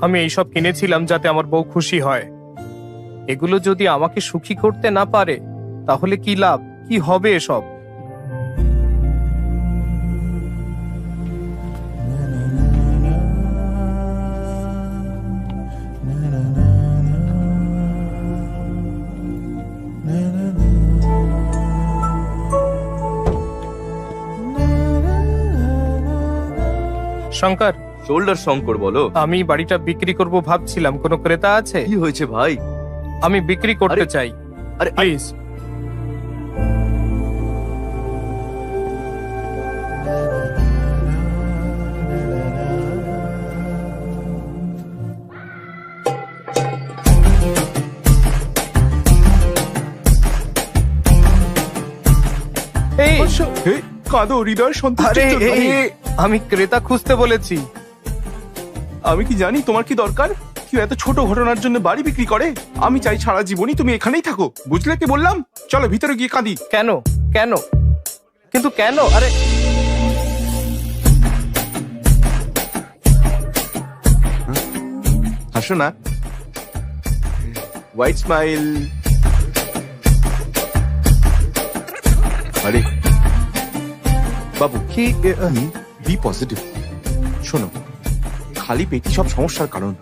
আমি এইসব কিনেছিলাম যাতে আমার বউ খুশি হয়। এগুলো যদি আমাকে সুখী করতে না পারে তাহলে কি লাভ, কি হবে এসব? শঙ্কর, শোল্ডার শঙ্কর বলো। আমি বাড়িটা বিক্রি করব ভাবছিলাম, কোনো ক্রেতা আছে? কি হয়েছে ভাই? আমি বিক্রি করতে আরে- চাই, আরে প্লিজ। এই, হে, কাঁদো হৃদয় আরে সন্তুষ্টি। এই, আমি ক্রেতা খুঁজতে বলেছি। আমি কি জানি তোমার কি দরকার? কেউ এত ছোট ঘটনার জন্য বাড়ি বিক্রি করে? আমি চাই সারা জীবনই তুমি এখানেই থাকো, বুঝলে কি বললাম? চলো ভিতরে গিয়ে কাঁদি। কেন কেন কিন্তু কেন? আরে হাসো না, হোয়াইট স্মাইল। আরে বাবু, কি বি পজিটিভ। শোনো, খালি পেটি সব সমস্যার কারণ।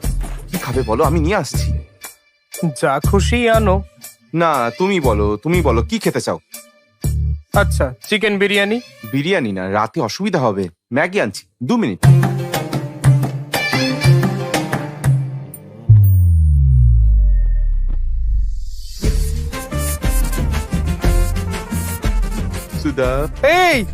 কি খাবে বলো, আমি নিয়ে আসছি। যা খুশি আনো। না, তুমি বলো কি খেতে চাও? আচ্ছা, চিকেন বিরিয়ানি। বিরিয়ানি না, রাতে অসুবিধা হবে। ম্যাগি আনছি, 2 মিনিট। সুধা, এই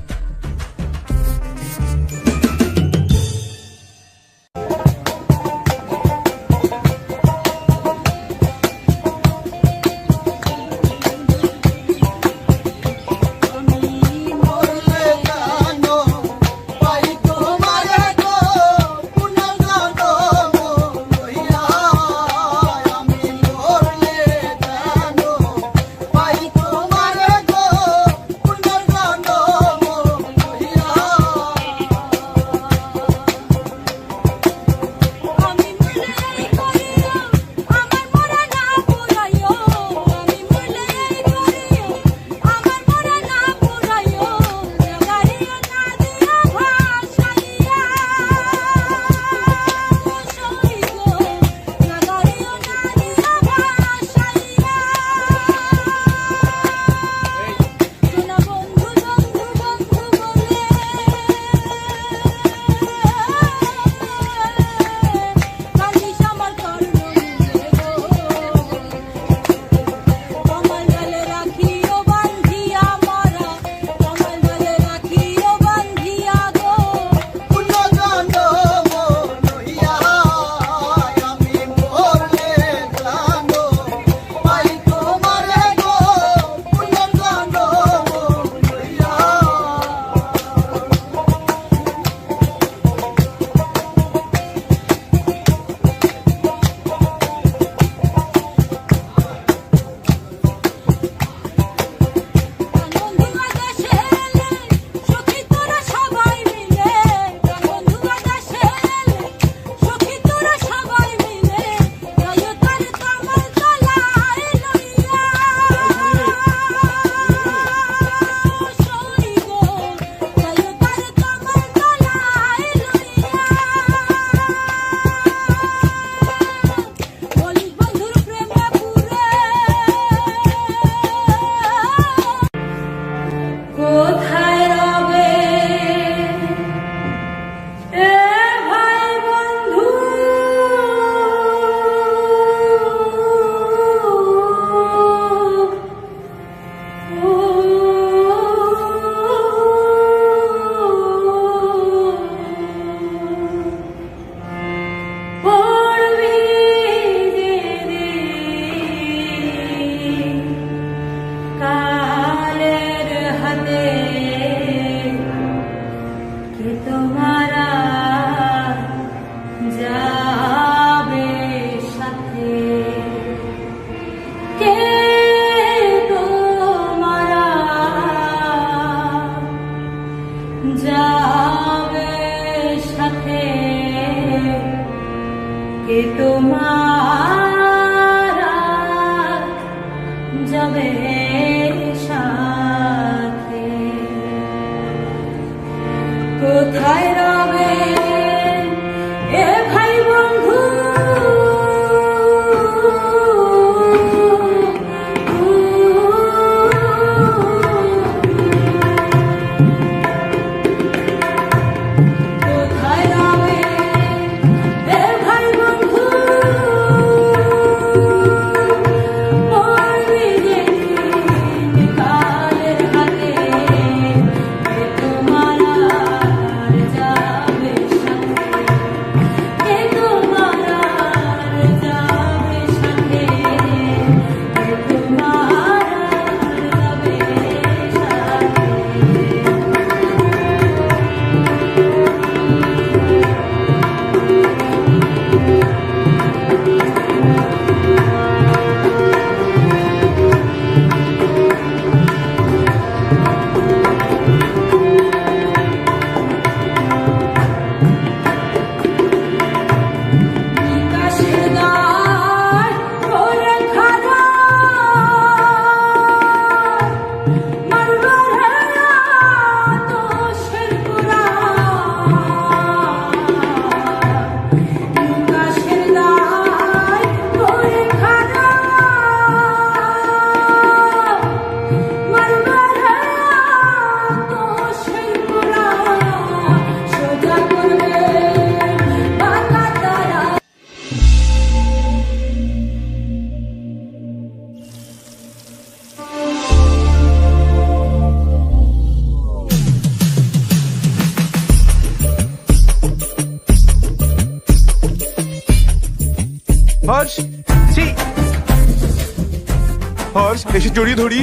হর্ষ, এসে জড়িয়ে ধরি।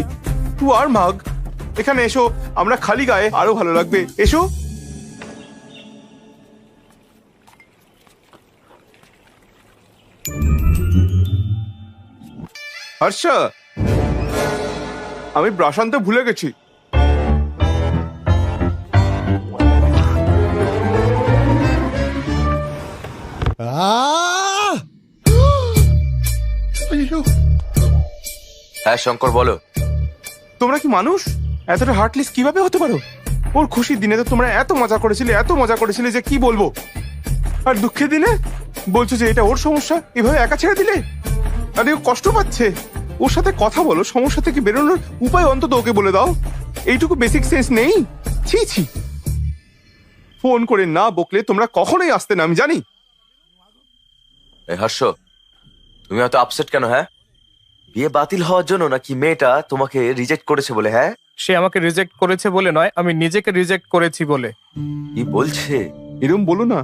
তুই আর মাগ, এখানে এসো, আমরা খালি গায়ে আরো ভালো লাগবে, এসো। হর্ষ, আমি ব্রাশ আনতে ভুলে গেছি। হ্যাঁ শঙ্কর, বলো। তোমরা কি মানুষ? এতটা হার্টলেস কিভাবে হতে পারো? ওর খুশির দিনে তো তোমরা এত মজা করেছিলে যে কি বলবো, আর দুঃখের দিনে বলছো যে এটা ওর সমস্যা, এভাবে একা ছেড়ে দিলে। আরে ও কষ্ট পাচ্ছে, ওর সাথে কথা বলো, সমস্যা থেকে বেরোনোর উপায় অন্তত ওকে বলে দাও। এইটুকু বেসিক সেন্স নেই? ছি ছি, ফোন করে না বকলে তোমরা কখনোই আসতে না, আমি জানি। এই হর্ষ, তুমি এত আপসেট কেন? হ্যাঁ, বিয়ে বাতিল হওয়ার জন্য নাকি মেয়েটা তোমাকে রিজেক্ট করেছে বলে? হ্যাঁ, সে আমাকে রিজেক্ট করেছে বলে নয়, আমি নিজেকে রিজেক্ট করেছি বলে। কি বলছে? এরকম বলো না।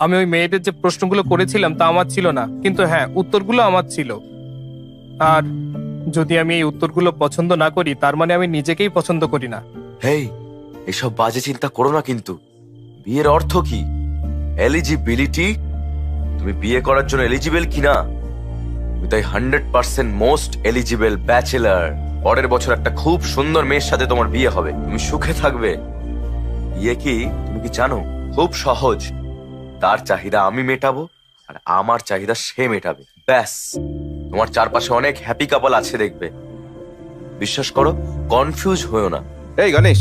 আমি ওই মেয়েদের যে প্রশ্নগুলো করেছিলাম তা আমার ছিল না, কিন্তু হ্যাঁ, উত্তরগুলো আমার ছিল। আর যদি আমি এই উত্তরগুলো পছন্দ না করি, তার মানে আমি নিজেকেই পছন্দ করি না। হেই, এসব বাজে চিন্তা করো না কিন্তু। বিয়ের অর্থ কি? এলিজিবিলিটি। তুমি বিয়ে করার জন্য এলিজিবল কিনা? তুমি তাই 100% মোস্ট এলিজিবল ব্যাচেলার। পরের বছর একটা খুব সুন্দর মেয়ের সাথে তোমার বিয়ে হবে, তুমি সুখে থাকবে। বিয়ে কি তুমি কি জানো? খুব সহজ। তার চাহিদা আমি মেটাবো, আর আমার চাহিদা সে মেটাবে, ব্যাস। তোমার চারপাশে অনেক হ্যাপি কাপল আছে, দেখবে। বিশ্বাস করো, কনফিউজ হয়েও না। এই গণেশ,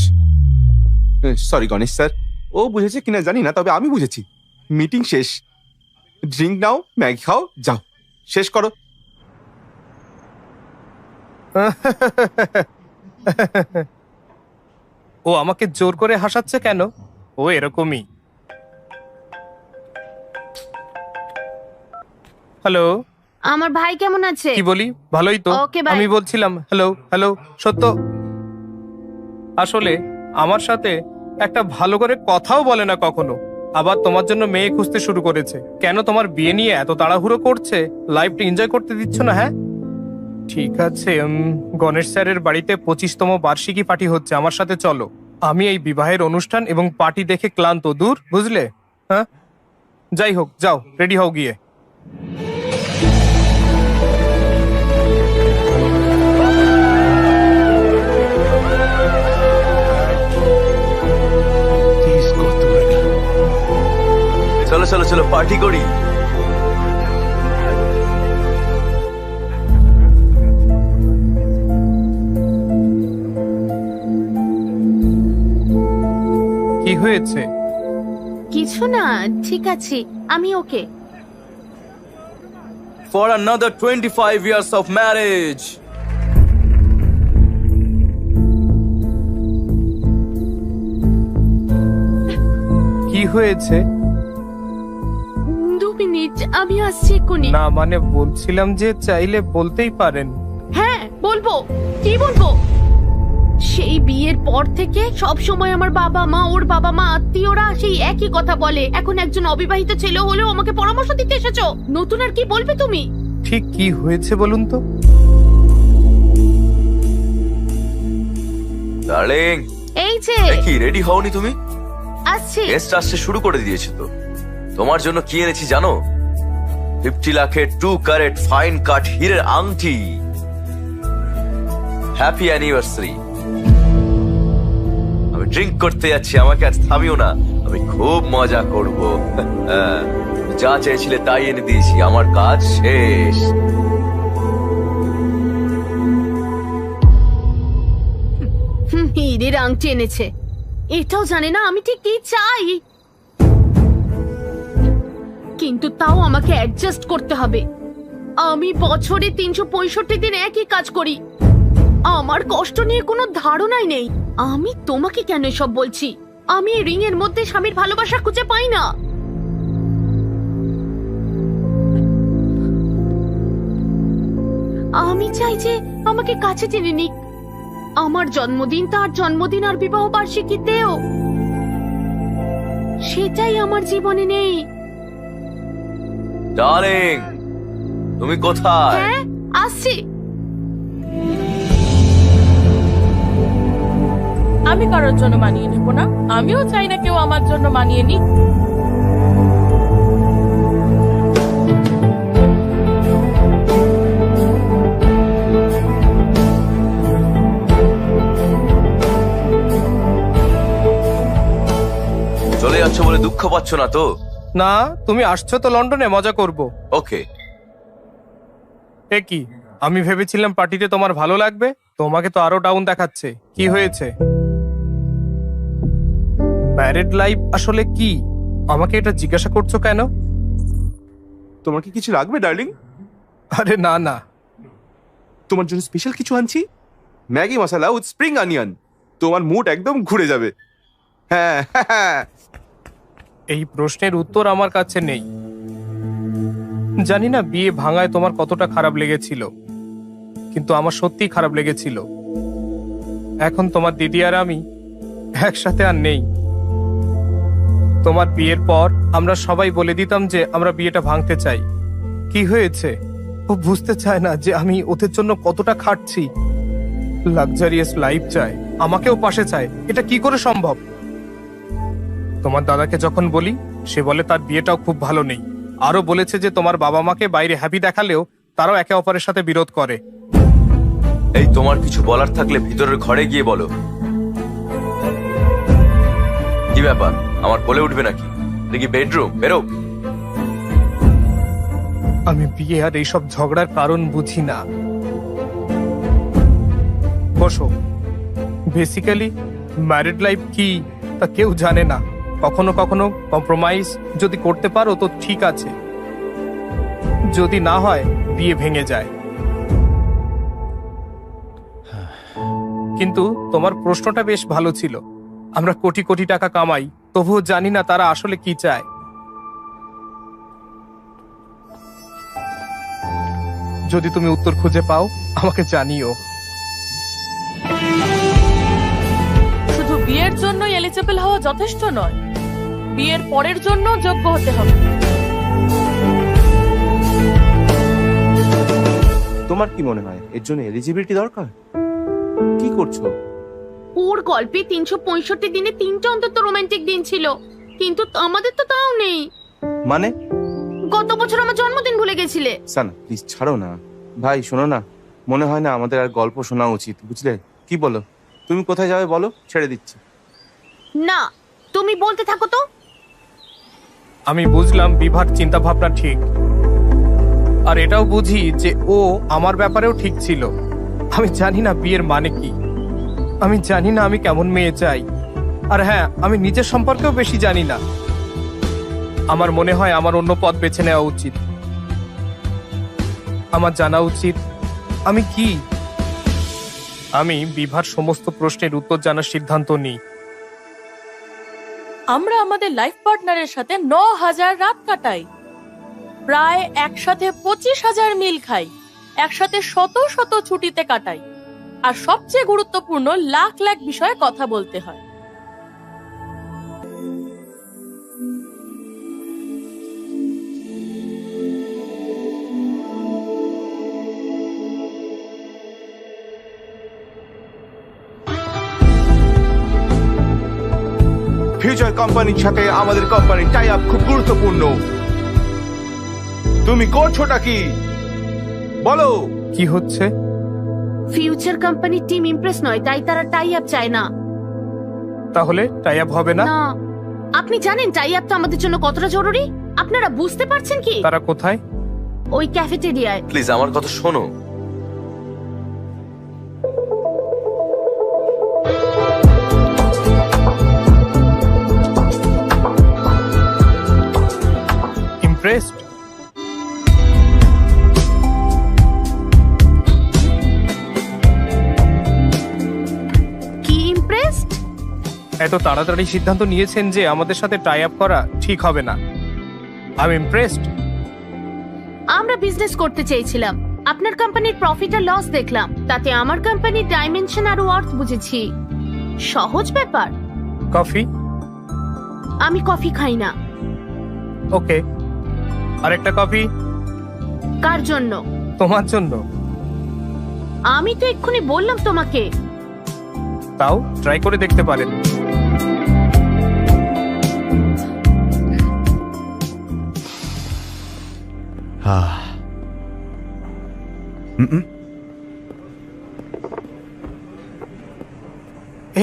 সরি গণেশ স্যার, ও বুঝেছে কিনা জানি না, তবে আমি বুঝেছি। মিটিং শেষ, ড্রিঙ্ক নাও, ম্যাগি খাও, যাও, শেষ করো। ও আমাকে জোর করে হাসাচ্ছে কেন? ও এরকমই। হ্যালো, আমার ভাই কেমন আছে? কি বলি? ভালোই তো। Okay, bye. আমি বলছিলাম হ্যালো হ্যালো। সত্য, আসলে আমার সাথে একটা ভালো করে কথাও বলে না কখনো। আবার তোমার জন্য মেয়ে খুঁজতে শুরু করেছে। কেন তোমার বিয়ে নিয়ে এত তাড়াহুড়ো করছে? লাইফটা এনজয় করতে দিচ্ছ না? হ্যাঁ ঠিক আছে, গণেশ স্যারের বাড়িতে 25তম বার্ষিকী পার্টি হচ্ছে, আমার সাথে চলো। আমি এই বিবাহের অনুষ্ঠান এবং পার্টি দেখে ক্লান্ত, দূর, বুঝলে? হ্যাঁ, যাই হোক, যাও, রেডি হও গিয়ে। চলো চলো চলো, পার্টি করি। কি হয়েছে? কিছু না, ঠিক আছে, আমি ওকে। For another 25 years of marriage. কি হয়েছে? 2 মিনিট, আমি আসছি এক্ষুনি। না মানে বলছিলাম যে চাইলে বলতেই পারেন। হ্যাঁ বলবো, কি বলবো? সেই বিয়ের পর থেকে সব সময় আমার বাবা মা, ওর বাবা মা, আত্মীয়রা সেই একই কথা বলে। এখন একজন অবিবাহিত ছেলে হলেও আমাকে পরামর্শ দিতে এসেছো। নতুন আর কি বলবে তুমি? ঠিক কি হয়েছে বলুন তো? ডার্লিং, এই যে কি রেডি হওনি তুমি? আসছি। গেস্ট আসতে শুরু করে দিয়েছে তো। তোমার জন্য কি এনেছি জানো? 50 লাখের 2 ক্যারেট ফাইন কাট হীরের আংটি। Happy anniversary. আমি ড্রিঙ্ক করতে যাচ্ছি, আমাকে আজ থামিও না, আমি খুব মজা করব। যা চেয়েছিলে তাই এনে দিয়েছি, আমার কাজ শেষ। হীরের আংটি এনেছে, এটাও জানে না আমি ঠিক কি চাই। কিন্তু তাও আমাকে অ্যাডজাস্ট করতে হবে। আমি বছরে 365 দিন একই কাজ করি। আমার কষ্ট নিয়ে কোনো ধারণাই নেই। আমি তোমাকে কেন এসব বলছি? আমি এই রিং এর মধ্যে স্বামীর ভালোবাসা খুঁজে পাই না। আমি চাই যে আমাকে কাছে টেনে নিক। আমার জন্মদিন, তার জন্মদিন আর বিবাহ বার্ষিকীতেও। সেটাই আমার জীবনে নেই। ডার্লিং, তুমি কোথায়? হ্যাঁ, আসছি। আমি কারোর জন্য মানিয়ে নেব না, আমিও চাই না কেউ আমার জন্য মানিয়ে নিক। চলে যাচ্ছ বলে দুঃখ পাচ্ছ না তো? না, তুমি আসছো তো লন্ডনে মজা করব। ওকে। এ কি, আমি ভেবেছিলাম পার্টিতে তোমার ভালো লাগবে, তোমাকে তো আরো ডাউন দেখাচ্ছে। কি হয়েছে? ম্যারিড লাইফ আসলে কি? আমাকে এটা জিজ্ঞাসা করছো কেন? তোমার কি কিছু লাগবে ডার্লিং? আরে না না, তোমার জন্য স্পেশাল কিছু আনছি, Maggi masala with spring onion. তোমার মুড একদম ঘুরে যাবে। হ্যাঁ হ্যাঁ। এই প্রশ্নের উত্তর আমার কাছে নেই। জানি না বিয়ে ভাঙায় তোমার কতটা খারাপ লেগেছিল, কিন্তু আমার সত্যি খারাপ লেগেছিল। এখন তোমার দিদি আর আমি একসাথে আর নেই। তোমার বিয়ের পর আমরা সবাই বলে দিতাম যে আমরা বিয়েটা ভাঙতে চাই। কি হয়েছে? ও বুঝতে চায় না যে আমি ওদের জন্য কতটা খাটছি। লাক্সারিয়াস লাইফ চায়, আমাকেও পাশে চায়। এটা কি করে সম্ভব? তোমার দাদাকে যখন বলি, সে বলে তার বিয়েটাও খুব ভালো নেই। আরো বলেছে যে তোমার বাবা মাকে বাইরে হ্যাপি দেখালেও তারাও একে অপরের সাথে বিরোধ করে। এই তোমার কিছু বলার থাকলে ভিতরের ঘরে গিয়ে বলো। কি ব্যাপার, আমার বলে উঠবে নাকি? দেখি বেডরুম, বেরো। আমি বিয়ে আর এইসব ঝগড়ার কারণ বুঝি না। বসো। বেসিক্যালি ম্যারিড লাইফ কি তা কেউ জানে না। কখনো কখনো কম্প্রোমাইজ যদি করতে পারো তো ঠিক আছে, যদি না হয় বিয়ে ভেঙে যায়। কিন্তু তোমার প্রশ্নটা বেশ ভালো ছিল। আমরা কোটি কোটি টাকা কামাই, তবুও জানি না তারা আসলে কি চায়। যদি তুমি উত্তর খুঁজে পাও আমাকে জানিও। শুধু বিয়ের জন্য এলিজিবল হওয়া যথেষ্ট নয়, বিয়ের পরের জন্য যোগ্য হতে হবে। তোমার কি মনে হয় এর জন্য এলিজিবিলিটি দরকার? কি করছো? ওর গল্পে 365 দিনে 3টা অন্তত রোমান্টিক দিন ছিল, কিন্তু আমাদের তো তাও নেই। মানে? গত বছর আমার জন্মদিন ভুলে গেছিলে। সানা প্লিজ ছাড়ো না। ভাই শোনো না, মনে হয় না আমাদের আর গল্প শোনা উচিত, বুঝলে? কি বলো? তুমি কোথায় যাবে বলো, ছেড়ে দিচ্ছি। না, তুমি বলতে থাকো তো। আমি বুঝলাম বিভার চিন্তা ভাবনা ঠিক, আর এটাও বুঝি যে ও আমার ব্যাপারেও ঠিক ছিল। আমি জানি না বিয়ের মানে কি, আমি জানি না আমি কেমন মেয়ে চাই, আর হ্যাঁ, আমি নিজের সম্পর্কেও বেশি জানি না। আমার মনে হয় আমার অন্য পথ বেছে নেওয়া উচিত। আমার জানা উচিত আমি কি। আমি বিভার সমস্ত প্রশ্নের উত্তর জানার সিদ্ধান্ত নিই। আমরা আমাদের লাইফ পার্টনারের সাথে 9,000 রাত কাটাই, প্রায় একসাথে 25,000 মিল খাই, একসাথে শত শত ছুটিতে কাটাই, আর সবচেয়ে গুরুত্বপূর্ণ লাখ লাখ বিষয়ে কথা বলতে হয়। ফিউচার কোম্পানির সাথে আমাদের কোম্পানির টাই আপ খুব গুরুত্বপূর্ণ। তুমি করছোটা কি বলো? কি হচ্ছে? ফিউচার কোম্পানির টিম ইমপ্রেস নয়, তাই তারা টাই আপ চায় না। তাহলে টাই আপ হবে না? না, আপনি জানেন টাই আপটা আমাদের জন্য কতটা জরুরি? আপনারা বুঝতে পারছেন কি? তারা কোথায়? ওই ক্যাফেটেরিয়ায়। প্লিজ আমার কথা শোনো। ইমপ্রেসড? কি ইমপ্রেসড? এত তাড়াতাড়ি সিদ্ধান্ত নিয়েছেন যে আমাদের সাথে টাই আপ করা ঠিক হবে না। I am impressed. আমরা বিজনেস করতে চেয়েছিলাম, আপনার কোম্পানির প্রফিট আর লস দেখলাম, তাতে আমার কোম্পানির ডাইমেনশন আর ওয়ার্থ বুঝেছি। সহজ ব্যাপার। কফি? আমি কফি খাই না। ওকে, আরেকটা কফি? কার জন্য? তোমার জন্য। আমি তো এক্ষুনি বললাম তোমাকে। তাও ট্রাই করে দেখতে পারেন।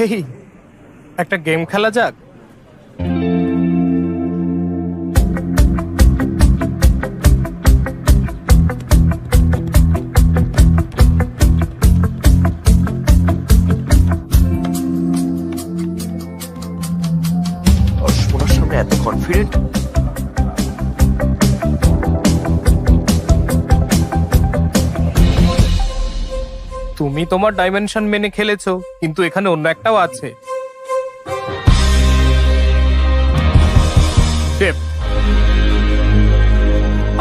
এই একটা গেম খেলা যাক। অর্শনার সামনে এত কনফিডেন্ট। তুমি তোমার ডাইমেনশন মেনে খেলেছো, কিন্তু এখানে অন্য একটাও আছে। দেব,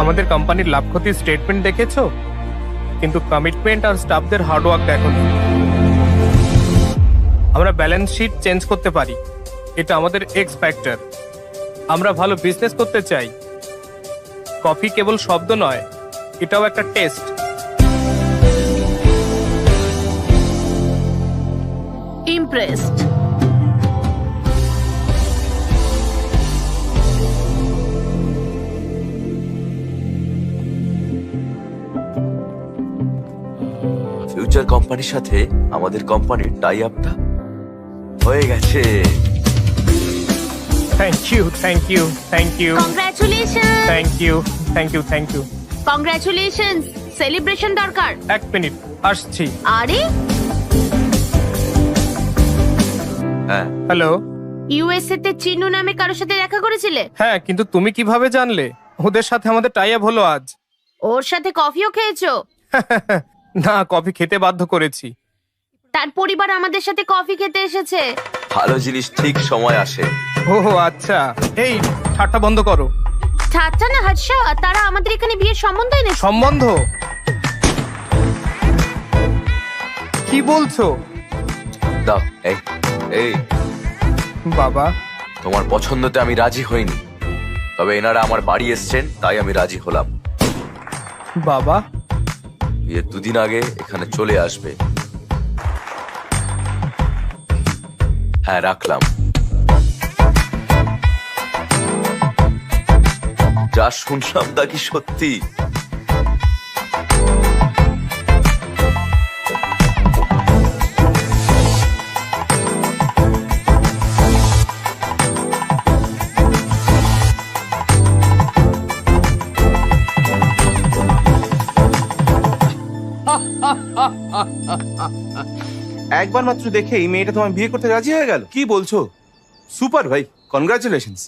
আমাদের কোম্পানির লাভ ক্ষতির স্টেটমেন্ট দেখেছো, কিন্তু কমিটমেন্ট আর স্টাফদের হার্ডওয়ার্ক দেখোনি। আমরা ব্যালেন্স শিট চেঞ্জ করতে পারি, এটা আমাদের এক্স ফ্যাক্টর। আমরা ভালো বিজনেস করতে চাই। কফি কেবল শব্দ নয়, এটাও একটা টেস্ট। ইমপ্রেসড। ফিউচার কোম্পানির সাথে আমাদের কোম্পানির টাই আপটা হয়ে গেছে। Thank you, thank you, thank you, congratulation. Thank you, thank you, thank you. Congratulation. Celebration দরকার। এক মিনিট, আসছি। আরে হ্যাঁ, হ্যালো। ইউএসএ তে চিনু নামে কারোর সাথে দেখা করেছিলে? হ্যাঁ, কিন্তু তুমি কিভাবে জানলে? ওদের সাথে আমাদের টাই আপ হলো আজ। ওর সাথে কফিও খেয়েছো? না, কফি খেতে বাধ্য করেছি। তার পরিবার আমাদের সাথে কফি খেতে এসেছে। ভালো জিনিস ঠিক সময় আসে। ও আচ্ছা, এই ঠাট্টা বন্ধ করো। ঠাট্টা না হার্ষা, তারা আমাদের এখানে বিয়ের সম্বন্ধ এনেছে। সম্বন্ধ? কি বলছো? দাও, এই এই বাবা, তোমার পছন্দতে আমি রাজি হইনি, তবে এনারা আমার বাড়ি এসছেন তাই আমি রাজি হলাম। বাবা, বিয়ের 2 দিন আগে এখানে চলে আসবে। হ্যাঁ, রাখলাম। যা শুনলাম তা কি সত্যি? একবার মাত্র দেখে এই মেয়েটা তোমার বিয়ে করতে রাজি হয়ে গেল? কি বলছো? সুপার ভাই, কনগ্রাচুলেশনস।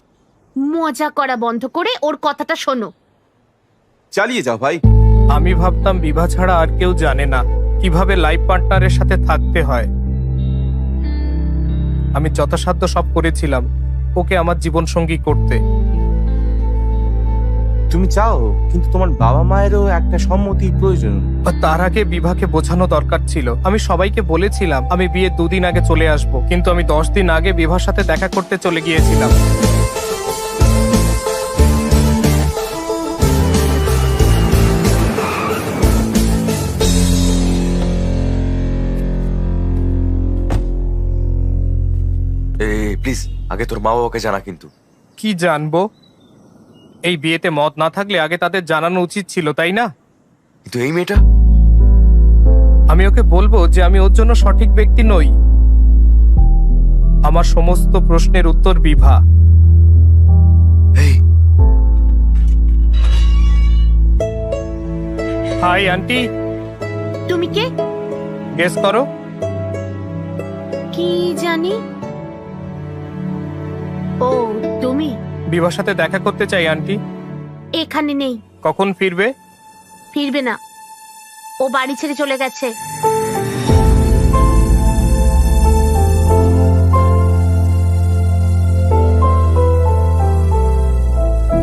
মজা করা বন্ধ করে ওর কথাটা শোনো। চালিয়ে যাও ভাই। আমি ভাবতাম বিভা ছাড়া আর কেউ জানে না কিভাবে লাইফ পার্টনারের সাথে থাকতে হয়। আমি যথাসাধ্য সব করেছিলাম ওকে আমার জীবন সঙ্গী করতে। তুমি চাও, কিন্তু তোমার বাবা মায়েরও একটা সম্মতি প্রয়োজন। আর তার আগে বিভাকে বোঝানো দরকার ছিল। আমি সবাইকে বলেছিলাম আমি বিয়ে 2 দিন আগে চলে আসব, কিন্তু আমি 10 দিন আগে বিভার সাথে দেখা করতে চলে গিয়েছিলাম। প্লিজ আগে তোর মা বাবাকে জানা কিন্তু। কি জানবো? এই বিয়েতে মত না থাকলে আগে তাদের জানানো উচিত ছিল, তাই না? কিন্তু এই মেয়েটা, আমি ওকে বলবো যে আমি ওর জন্য সঠিক ব্যক্তি নই। আমার সমস্ত প্রশ্নের উত্তর বিভা। এই হাই আন্টি, তুমি কে? গেস করো। কি জানি। ও তুমি? বিভার সাথে দেখা করতে চাই আন্টি। এখানে নেই। কখন ফিরবে? ফিরবে না, ও বাড়ি ছেড়ে চলে গেছে।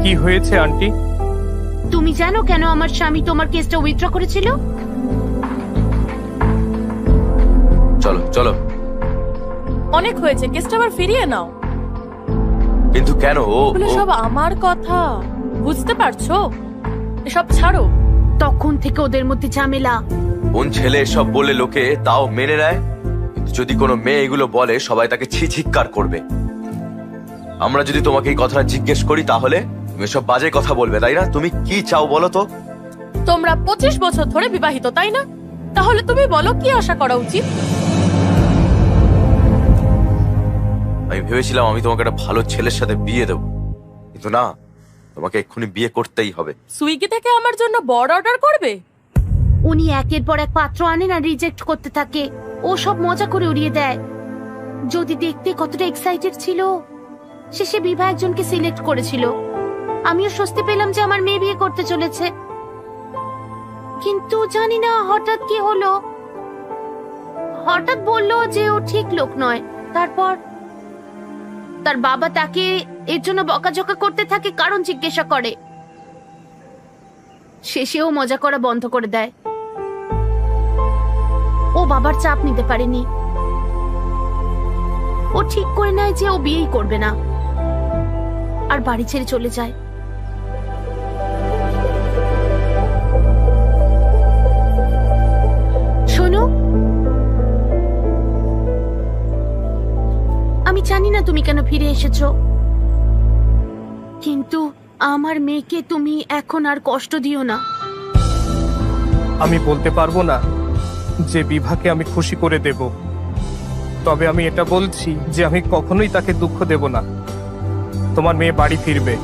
কি হয়েছে আন্টি? তুমি জানো কেন আমার স্বামী তোমার কেসটা উইথড্র করেছিল? চলো চলো। অনেক হয়েছে, কেসটা আবার ফিরিয়ে নাও। কিন্তু কেন? ও এগুলো সব আমার কথা, বুঝতে পারছো? এসব ছাড়ো, তখন থেকে ওদের মধ্যে ঝামেলা। কোন ছেলে এসব বলে লোকে তাও মেনে নেয়, কিন্তু যদি কোনো মেয়ে এগুলো বলে সবাই তাকে ছি ছিৎকার করবে। আমরা যদি তোমাকে এই কথাটা জিজ্ঞেস করি তাহলে তুমি সব বাজে কথা বলবে, তাই না? তুমি কি চাও বলো তো? তোমরা 25 বছর ধরে বিবাহিত, তাই না? তাহলে তুমি বলো কি আশা করা উচিত? আমি ভেবেছিলাম আমি তোমাকে একটা ভালো ছেলের সাথে বিয়ে দেবো, কিন্তু না, তোমাকে এক্ষুনি বিয়ে করতেই হবে। সুইগি থেকে আমার জন্য বড় অর্ডার করবে? উনি একের পর এক পাত্র আনেন আর রিজেক্ট করতে থাকে। ও সব মজা করে উড়িয়ে দেয়। যদি দেখতে কতটা এক্সাইটেড ছিল। শেষে বিভা একজনকে সিলেক্ট করেছিল। আমিও স্বস্তি পেলাম যে আমার মেয়ে বিয়ে করতে চলেছে, কিন্তু জানি না হঠাৎ কি হলো। হঠাৎ বললো যে ও ঠিক লোক নয়। তারপর তার বাবা তাকে এর জন্য বকাঝকা করতে থাকে, কারণ জিজ্ঞাসা করে। শেষেও মজা করা বন্ধ করে দেয়। ও বাবার চাপ নিতে পারেনি। ও ঠিক করে নেয় যে ও বিয়েই করবে না, আর বাড়ি ছেড়ে চলে যায়। শোনো, আমি জানি না তুমি কেন ফিরে এসেছো, কিন্তু আমার মেয়েকে তুমি এখন আর কষ্ট দিও না। আমি বলতে পারবো না যে বিভাকে আমি খুশি করে দেব, তবে আমি এটা বলছি যে আমি কখনোই তাকে দুঃখ দেব না। তোমার মেয়ে বাড়ি ফিরবে।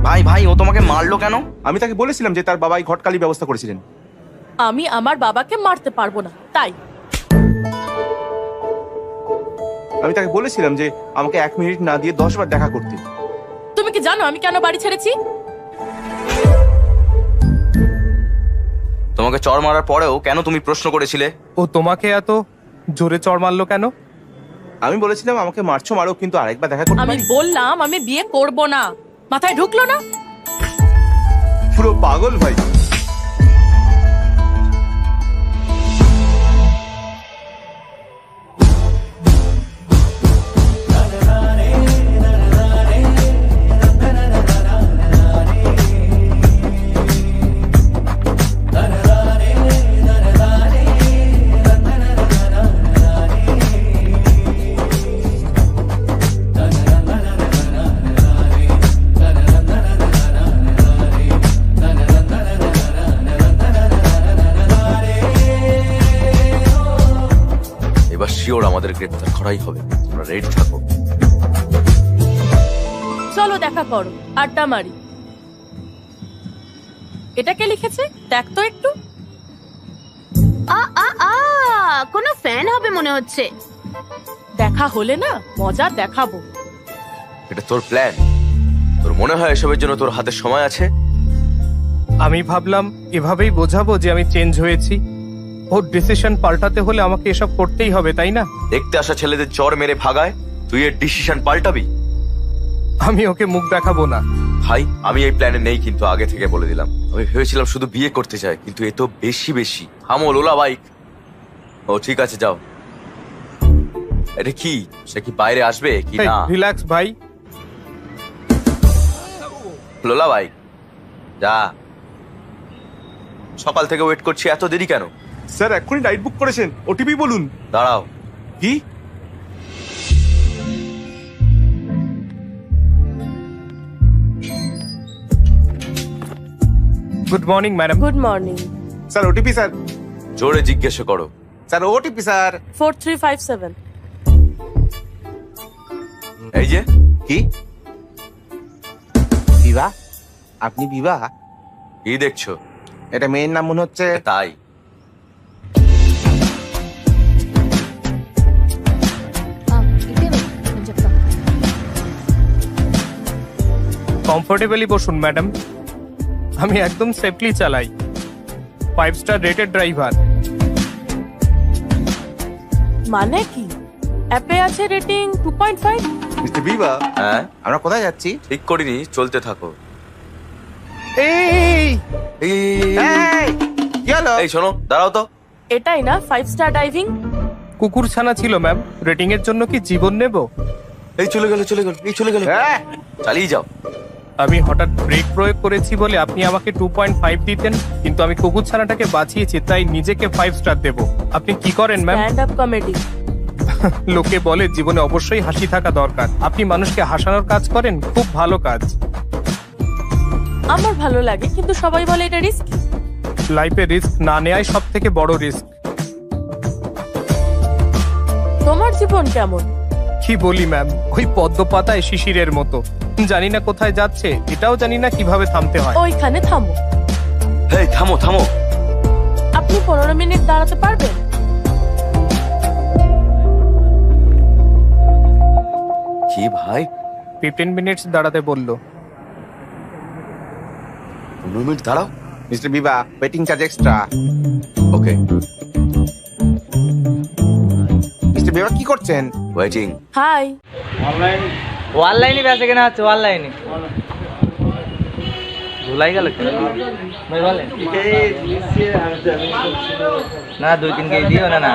ভাই ভাই, ও তোমাকে মারলো কেন? আমি তাকে বলেছিলাম যে তার বাবাই ঘটকালি ব্যবস্থা করেছিলেন। আমি আমার বাবাকে মারতে পারবো না, তাই। আমি তাকে বলেছিলাম যে আমাকে 1 মিনিট না দিয়ে 10 বার দেখা করতে। তুমি কি জানো আমি কেন বাড়ি ছেড়েছি? তোমাকে চড় মারার পরেও কেন তুমি প্রশ্ন করেছিলে? ও তোমাকে এত জোরে চড় মারলো কেন? আমি বলেছিলাম আমাকে মারছো মারো, কিন্তু আরেকবার দেখা করতে আমি পারি? বললাম আমি বিয়ে করব না। মাথায় ঢুকলো না? পুরো পাগল ভাই। এবার শিওর আমাদের গ্রেপ্তার করাই হবে, তোমরা রেডি থাকো। চলো দেখা করো, আড্ডা মারি। এটা কে লিখেছে দেখ তো একটু। আ আ আ কোনো ফ্যান হবে মনে হচ্ছে। দেখা হলে না মজা দেখাবো। এটা তোর প্ল্যান? তোর মনে হয় এসবের জন্য তোর হাতে সময় আছে? আমি ভাবলাম এভাবেই বোঝাবো যে আমি চেঞ্জ হয়েছি। ওর ডিসিশন পাল্টাতে হলে আমাকে এসব করতেই হবে, তাই না? দেখতে আসা ছেলেদের জ্বর মেরে ভাগায় তুই এর ডিসিশন পাল্টাবি? আমি ওকে মুখ দেখাবো না। ভাই, আমি এই প্ল্যানে নেই, কিন্তু আগে থেকে বলে দিলাম। আমি ভেবেছিলাম শুধু বিয়ে করতে চাই, কিন্তু এ তো বেশি বেশি। থামো লোলা বাইক। ও ঠিক আছে, যাও। এটা কি, সে কি বাইরে আসবে কি না? রিল্যাক্স ভাই। লোলা বাইক, যা। সকাল থেকে ওয়েট করছি, এত দেরি কেন? স্যার এক্ষুনি রাইড বুক করেছেন, ওটিপি বলুন। দাঁড়াও। কি? Good morning madam. Good morning. Sir OTP sir. জোরে জিজ্ঞেস করো। Sir OTP sir. 4357। এই যে। কি? বিবাহ? আপনি বিবাহ? কি দেখছো? এটা মেয়ের নাম মনে হচ্ছে। তাই কমফোর্টেবলি বসুন ম্যাডাম। আমি একদম সেফলি চালাই। 5 স্টার রেটেড ড্রাইভার। মানে কি? অ্যাপে আছে রেটিং 2.5। মিস্টার বিবা, হ্যাঁ আমরা কোথায় যাচ্ছি? ঠিক করিনি, চলতে থাকো। এই এই, এই, এই, এই, এই, কি হলো? এই শোনো, দাঁড়াও তো। এটাই না 5 স্টার ডাইভিং? কুকুর ছানা ছিল ম্যাম, রেটিং এর জন্য কি জীবন নেব? এই চলে গেল, এই চলে গেল। হ্যাঁ, চালিয়ে যাও। আমি হঠাৎ ব্রেক প্রয়োগ করেছি বলে আপনি আমাকে 2.5 দিতেন, কিন্তু আমি কুকুর ছানাটাকে বাঁচিয়েছি তাই নিজেকে 5 স্টার দেব। আপনি কি করেন ম্যাম? Stand up comedy. লোকে বলে জীবনে অবশ্যই হাসি থাকা দরকার। আপনি মানুষকে হাসানোর কাজ করেন, খুব ভালো কাজ। আমার ভালো লাগে, কিন্তু সবাই বলে এটা রিস্কি। লাইফে রিস্ক না নেয়াই সব থেকে বড় রিস্ক। তোমার জীবন কেমন? কি বলি ম্যাম, ওই পদ্ম পাতায় শিশিরের মতো। জানি না কোথায় যাচ্ছে, এটাও জানি না কিভাবে থামতে হয়। ওইখানে থামো। এই থামো থামো। আপনি 15 মিনিট দাঁড়াতে পারবেন? কি ভাই, 15 মিনিটস দাঁড়াতে বললো। 15 মিনিট দাঁড়াও। মিস্টার বিবা, ওয়েটিং চার্জ এক্সট্রা। ওকে, মিস্টার বিবা কি করছেন? ওয়েটিং। হাই। অনলাইনে বেচে কেনা হচ্ছে, অনলাইনে ভুলাই গেল ভাই, বলেন না 2-3 কেজি দিও না। না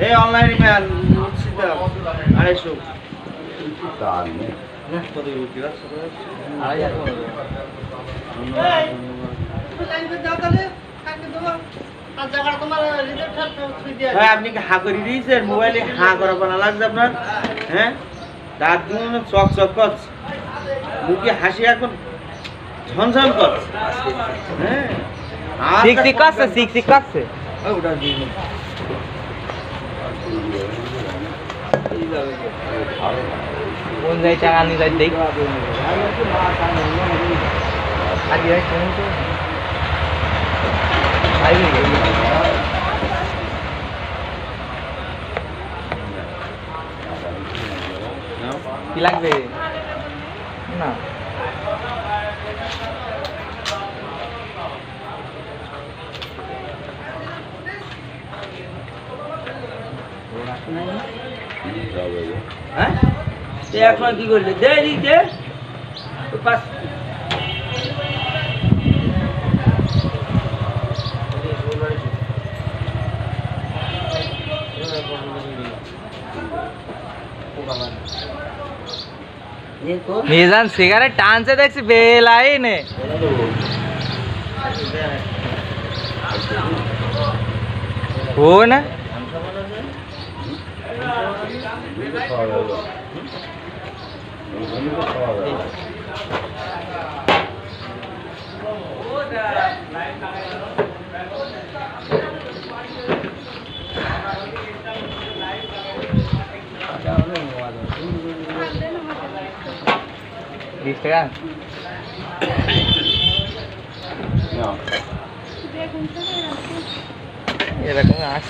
এই অনলাইনে ম্যান 250 ভাই, আপনি কি হা করে দিয়েছেন? মোবাইলে হা করা বানা লাগছে আপনার? হ্যাঁ, দাঁত গুলো চক চক করছে, মুখে হাসি এখন ঝনঝন করছে। হ্যাঁ, সিক কাটছে। কোন যাই টাকা নিয়ে যাই দেখ। কি লাগবে না? হ্যাঁ, এখন কি করলে? দে পাঁচ মিজান সিগারেট টানছে দেখছি বেলাইনে। ও না $20 এরকম আস।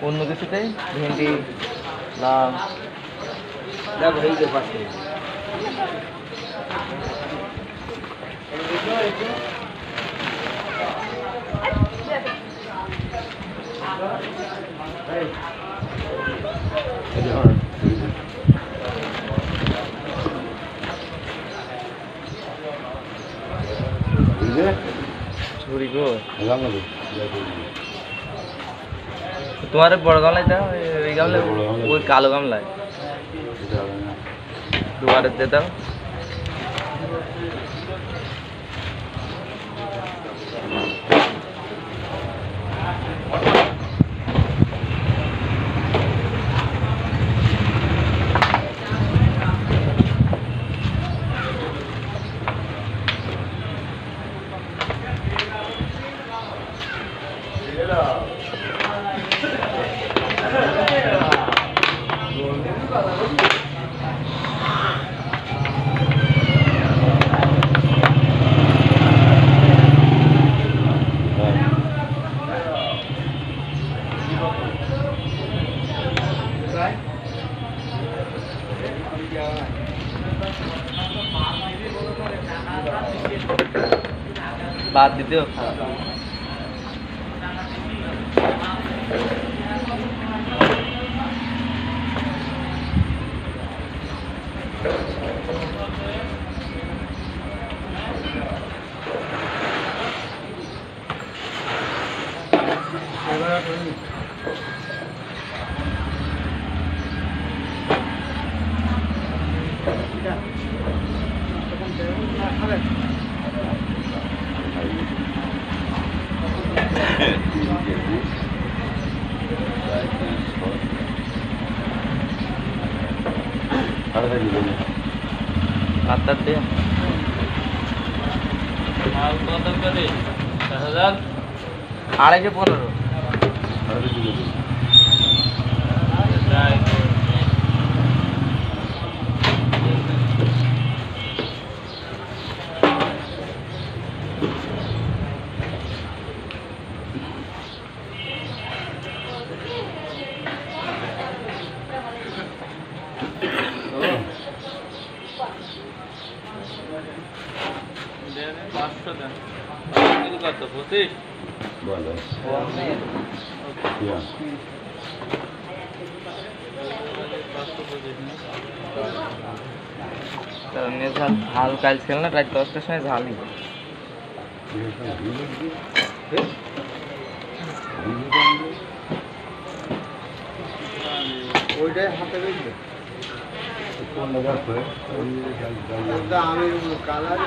অন্য কিছুতে ভেন্ডি লাল দেখো এই যে পাশে ছুরি গো তোমার বড় গামলায় দাও, এই গামলায় ওই কালো গামলায় দুবারে দিয়ে দাও। বাদ দিতেও খারাপ। আত্মার দে আড়াইশো 15। কত 25? ঝাল কাল ছিল না, রাত 10টার সময় ঝালই। ওইটাই হাতে বেঁধে আমি কালার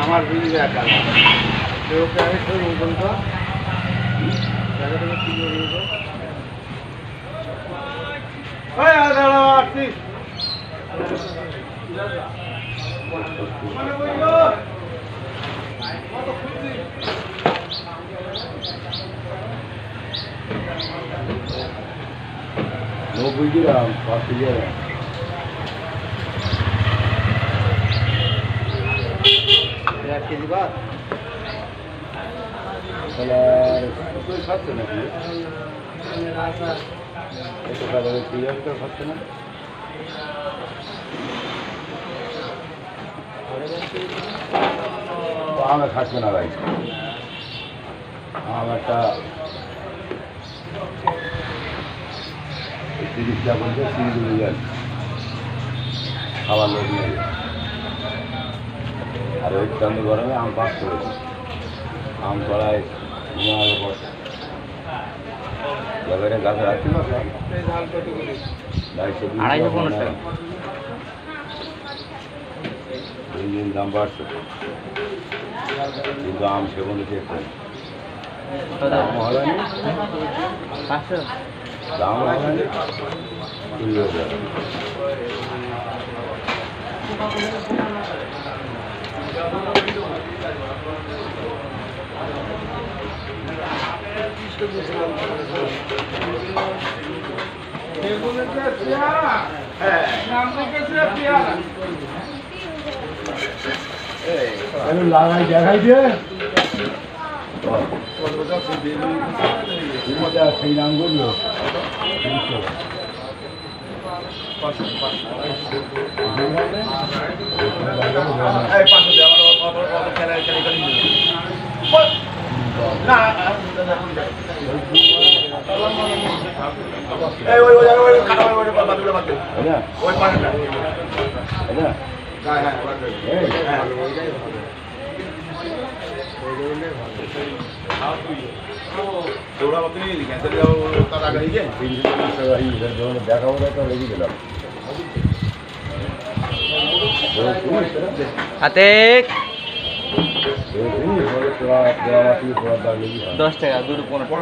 আমার বিল আমার খাচ্ছে না ভাই, আমারটা 30 টাকা বলছে, 30 যাচ্ছে খাবার লোক নেই। আর ওই চান্দ গরমে আম পাস করেছে, আম কড়ায় ঘুমানো বসে গাছে রাখছি না, 250 টাকা দিন দাম বাড়ছে, কিন্তু আম সেবনে চেক করে হাতে 10 টাকা দুটো 15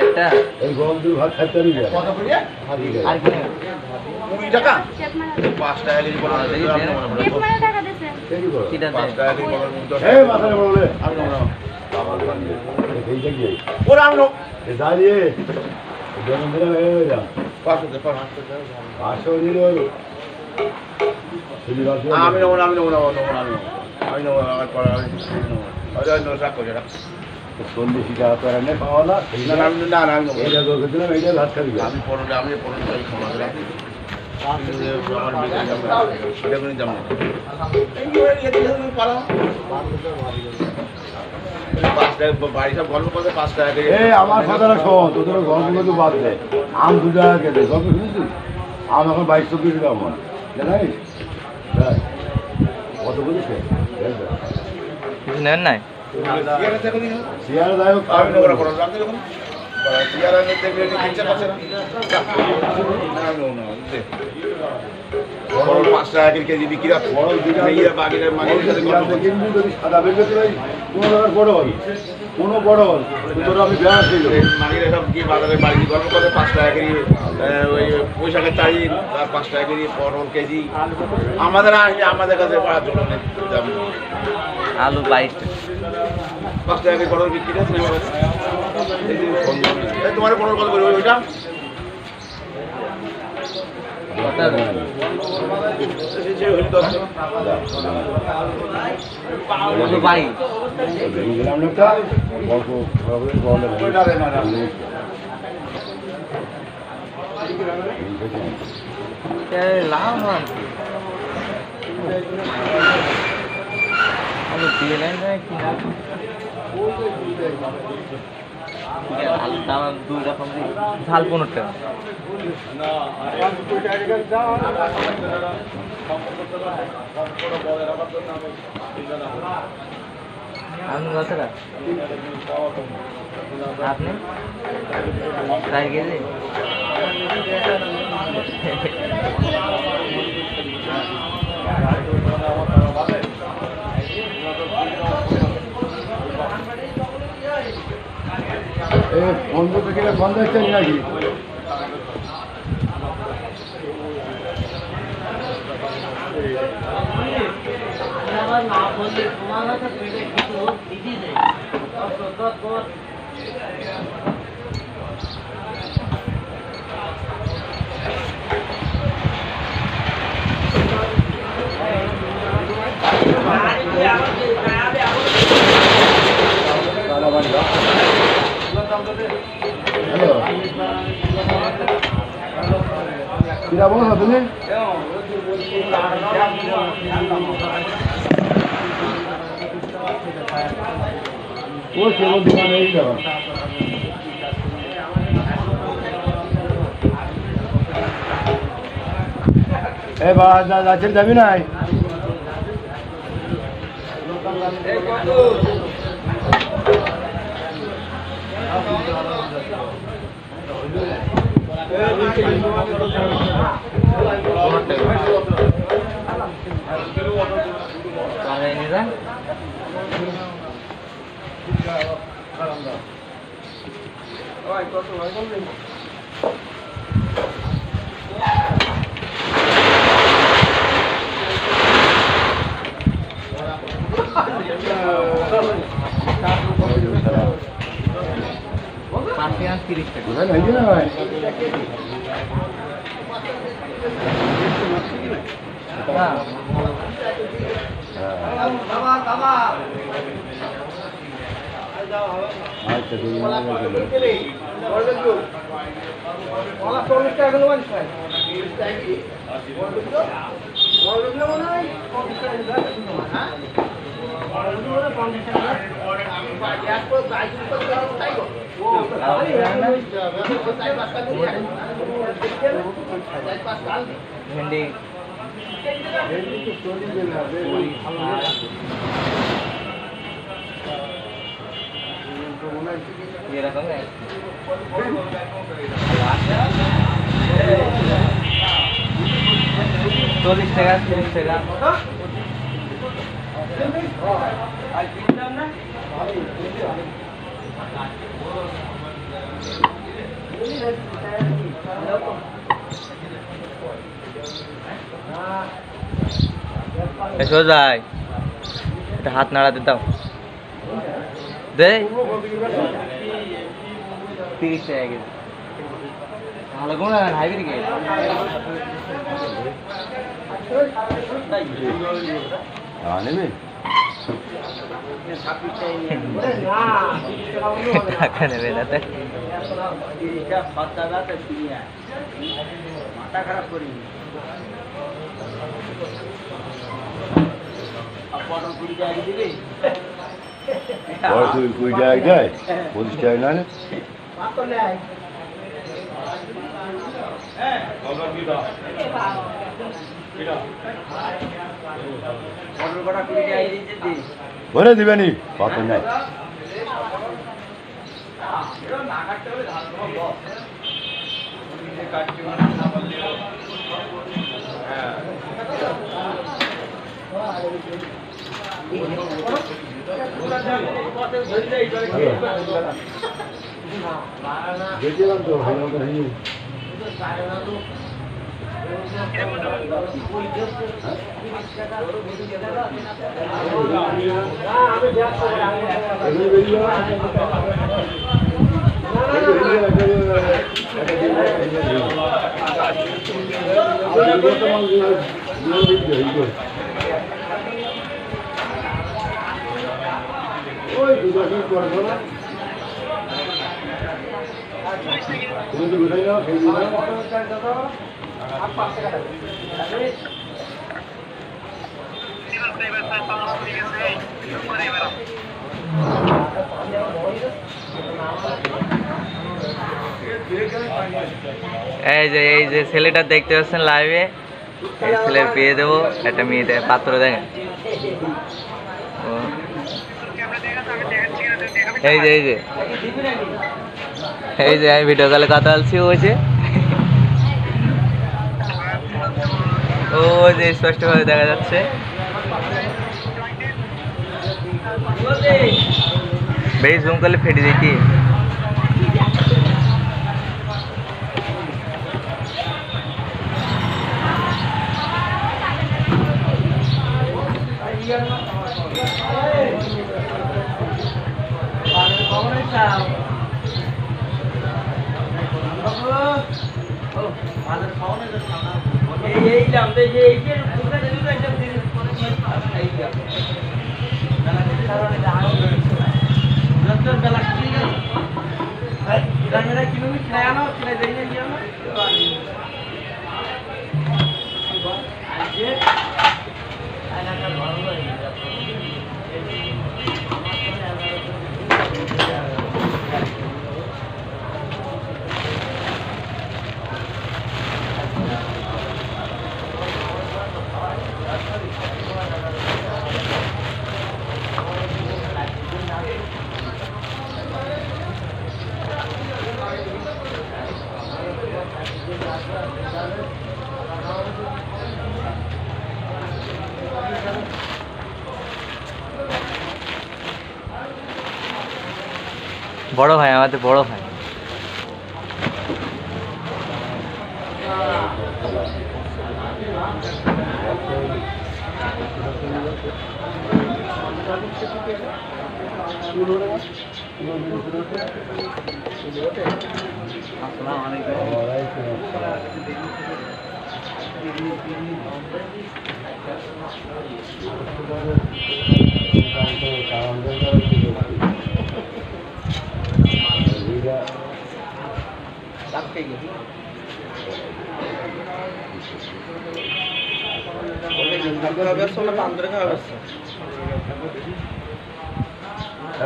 একটা এই গরম দুই ভাত খাইতে পারি কত করে আর কি 20 টাকা 5 টাকা কেজি বড় টাকা দিছে কি দাম 5 টাকা কেজি বড় এই মাথায় বড় আমি না বাবা বানিয়ে এই দেখি ওরা আমি এ দাঁড়িয়ে জন্য মেরে হয়ে যা 500 দিলো আমি নেবো না সন্দেশি টাকা তো আর পাওয়া না এইটা দরকার দিলাম এইটা ভাত খাবি আমি পনেরো আমি আমার কথাটা শোন তোদের গল্প বাদ দেয় আম 2 টাকা কেটে গল্প শুনেছিস আম এখন 22-24 টাকা আমার জানিস কত বলিস কিছু নেন নাই সিয়ারা দায় কেজি বিক্রি সাদা বেরবে বড় হল কোনো বড় হল তোরা আমি বেড়া ছিল মাগিরা সব কি বাজারে বাড়ি গল্প করে 5 টাকা কেজি ওই বৈশাখের তারিখ 5 টাকা কেজি পটল কেজি আমাদের আসলে আমাদের কাছে পাওয়ার জন্য আলু 22 5 টাকা কেজি পটল বিক্রি আছে তোমার পটল কত করে ওইটা ঝাল 15 টাকা আপনি 4 কেজি বন্ধ থেকে বন্ধ হচ্ছে নাকি কিরা বলো তুমি ও কেবল দোকানে এই যাবা এ বা যাচ্ছেন যাবি নাই সোজাই এটা হাত নাড়াতে দাও দে 30 টাকা কেজি ভালো কোন হাইব্রিড কে নেবে টাকা নেবে না মাথা খারাপ করি কুড়ি টাকা দেয় 25 টাকা না ভরে দিবেনি পাথর নাই গেছিলাম তো ওই দুটো করবো না তুমি তো কোথায় যাও খেয়ে এই যে ছেলেটা দেখতে পাচ্ছেন লাইভে এই ছেলের বিয়ে দেবো একটা মেয়েতে পাত্র দেখেন এই যে আমি ভিডিও কলে কথা বলছি বলছে ও যে স্পষ্টভাবে দেখা যাচ্ছে বেশ জুম করলে ফেটে দেখি বড় ভাই, আমাদের বড় ভাই।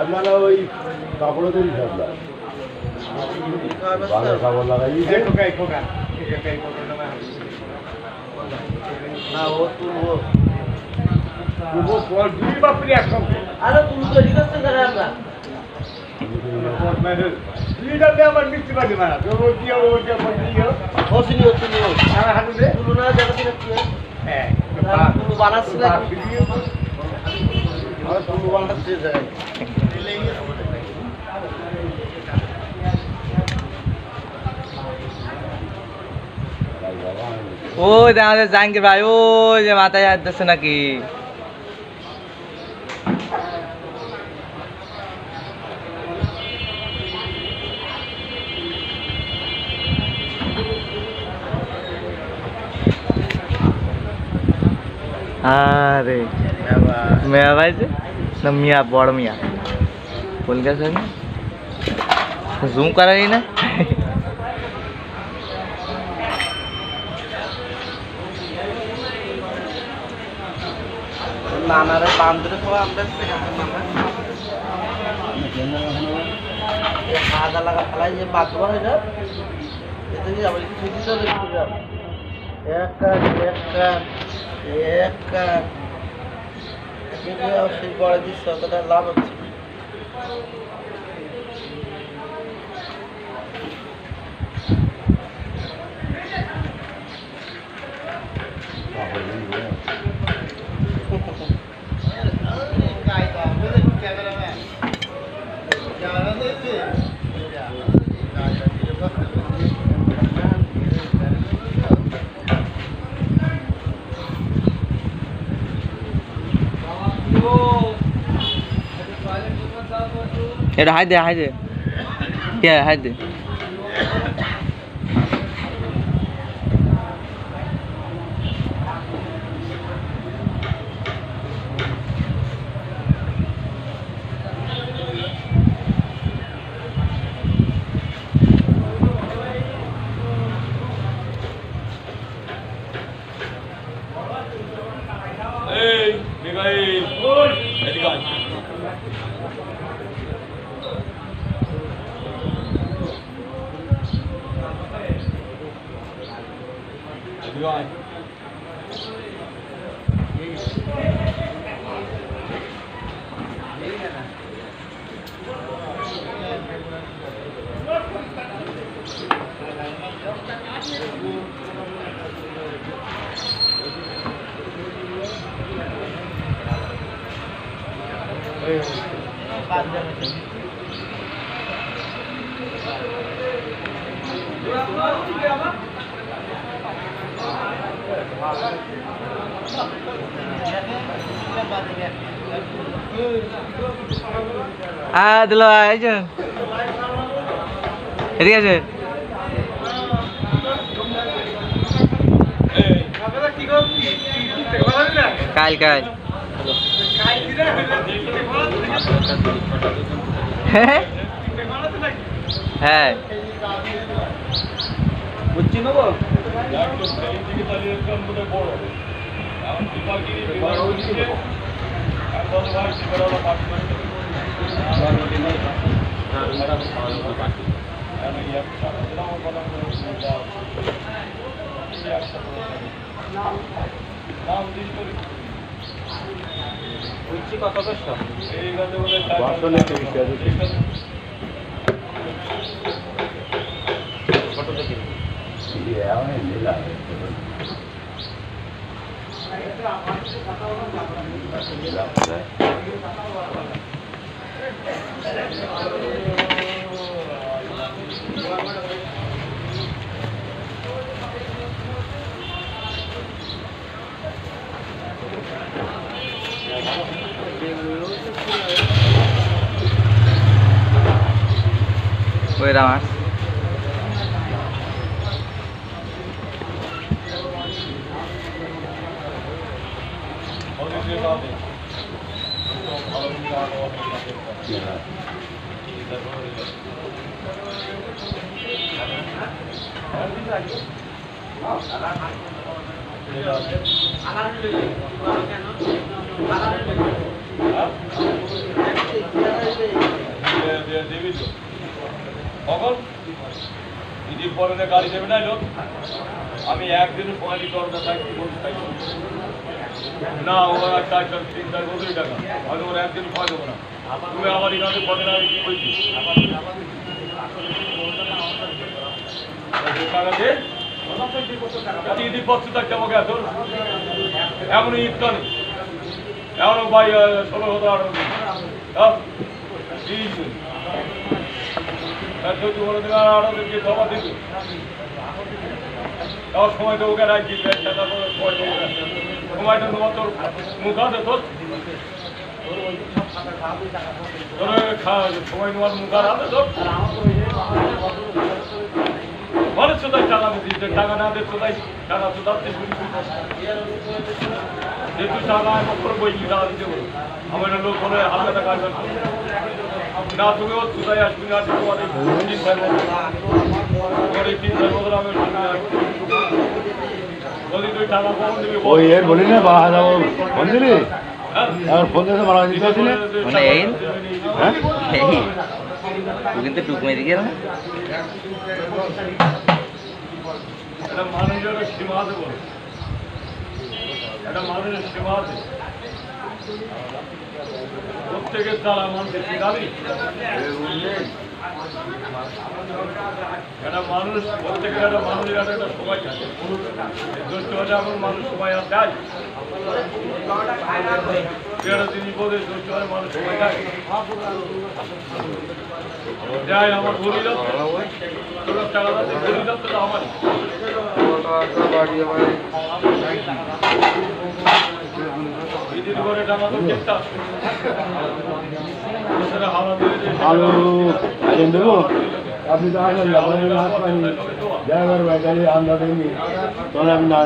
আপনারা ওই কাপড় তৈরি সাপলা কাপড় লাগাই আমার মিষ্টি পাখি মারা কি হ্যাঁ বানাচ্ছি ওই আমাদের জাহাঙ্গীর ভাই, ওই যে মাথায় হাত দিচ্ছে নাকি। আরে মেয়া ভাই যে না, মিয়া বড় মিয়া বল গেছে না, জুম করাই না। নানারে বান্ধরে খাওয়া আমরা আদা লাগা ফেলাই যে বাথরুম হয় না, এতে কি আবার কিছু দিতে হবে সেই গড়ে দিচ্ছ, অতটা লাভ হচ্ছে। এটা হাই দে কে হাই দে দিল আইছেন এদিকে আছে কাল হ্যাঁ হ্যাঁ বুঝছি না কত কষ্ট ওই রামাস ঈদের পরে গাড়ি দেবে না লোক আমি একদিনের পয়লি দরজা থাকি বলতে চাই না ওরা 4-4 বছরই টাকা আমি ওরা একদিন পয় দেবো না তুমি আমার ইনাদের পরে আমি কি বলছি টাকা দিয়ে ঈদের পর থাকতে আমাকে এত এমনই ঈদ কানে এমনও ভাই 16,000 সময় তো ওকে রাখি সময়টা তোমার তোর মুখ আছে তোর সময় তোমার মুখ আর আছে তোর মানুষ কোথায় টাকা দিচ্ছে টাকা না দিচ্ছে তাই টাকা তো দাঁড়তে যেহেতু টাকা করে বই টাকা দিতে বলো আমার লোক বলে হালকা টাকা না তুমি ওর কোথায় আসবি না তোমার এই 3 বছর তোমার এই 3 বছর আমি যদি তুই টাকা কম দিবি ওই এর বলি না বা ফোন দিলি আর ফোন দিতে মারা দিতে আসলে মানে এই হ্যাঁ তুই কিন্তু টুক মেরে গেল এটা মানুষের সীমা আছে বলে এটা মানুষের সীমা আছে প্রত্যেকের দ্বারা মানুষের জানি একটা মানুষ প্রত্যেকের একটা মানুষের একটা সময় থাকে জ্যৈষ্ঠ হলে এখন মানুষ সময় আর দেয় একটা দিন বোধে জ্যৈষ্ঠ হলে মানুষ সময় দেয় যাই আমার বলি যাচ্ছে টাকা যাচ্ছে বলি যাচ্ছে তো আমারই ঈদের করে টাকা তো চেষ্টা আলু আইন দেবো আপনি তো আসেন ড্রাইভার ভাই গাড়ি আমরা দেয়নি তাহলে আমি না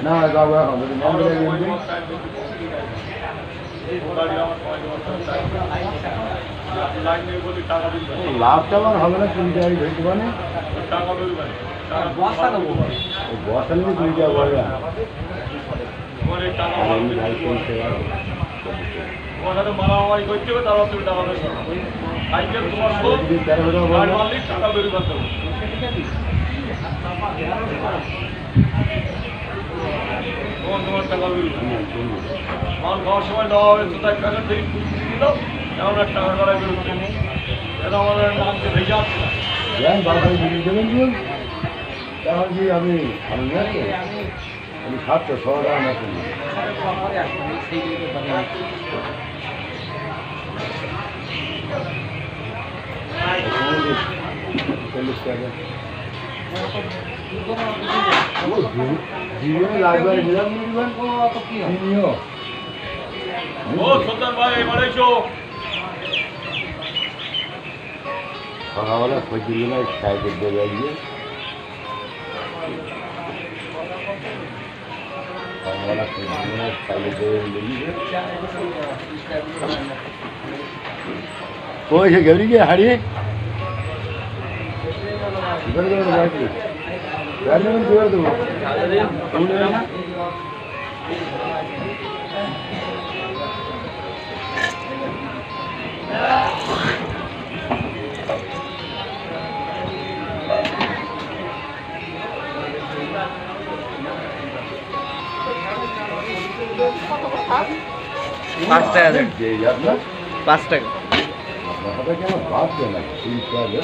না যাবো এখন লাভটা আমার হবে না 20 টাকা ধরতে পারে বস্তা নেবো বস্তা নিয়ে 20 টাকা বলবে মারামারি করতে হবে তারপর তুমি টাকা দেবে সাইকেল তোমার মালিক টাকা বেরিয়ে করতে হবে তোমার টাকা বেরিয়ে মাল খাওয়ার সময় দেওয়া হবে তো তাই টাকা ঠিক দাও এমন একটা টাকা করাই বেরোচ্ছে এটা আমাদের নামকে ভেজে আসছে না এখন কি আমি আমি 700 টাকা না কিনি জীবনে লাগবে ও সুলতান ভাই এবার এসো সকালবেলা খোঁজ দিল না সাইকেল দেবে গিয়ে সকালবেলা খোঁজ দিল না সাইকেল দেবে ওই সে গেলি গিয়ে হারিয়ে দেবো পাঁচ টাকা দেন 5 টাকা কেন বাদ দেয় না 3 টাকা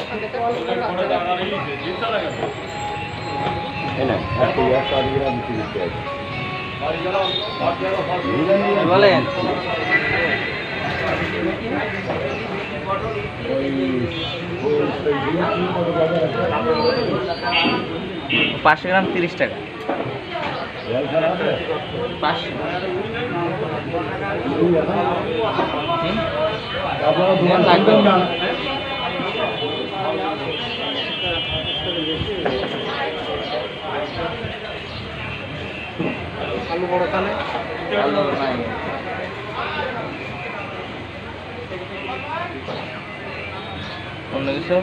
বলেন পাঁচশো গ্রাম 30 টাকা। 500। লাগবে না। আলু বড় তাহলে আলু নাই। অন্য কিছু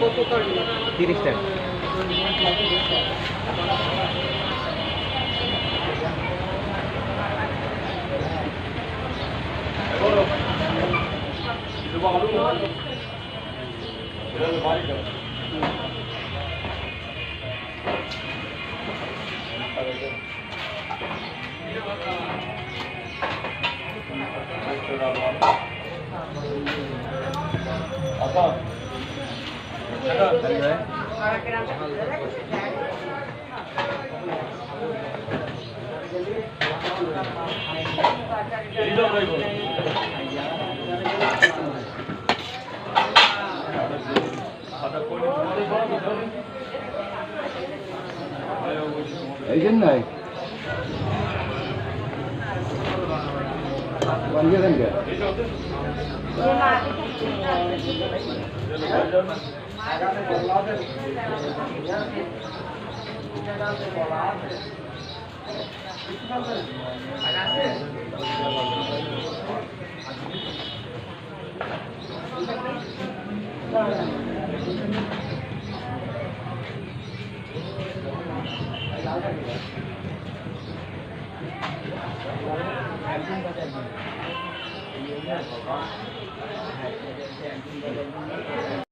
কত টাকা? 30 টাকা। এই জন্য নাই বন্ধ দেন কে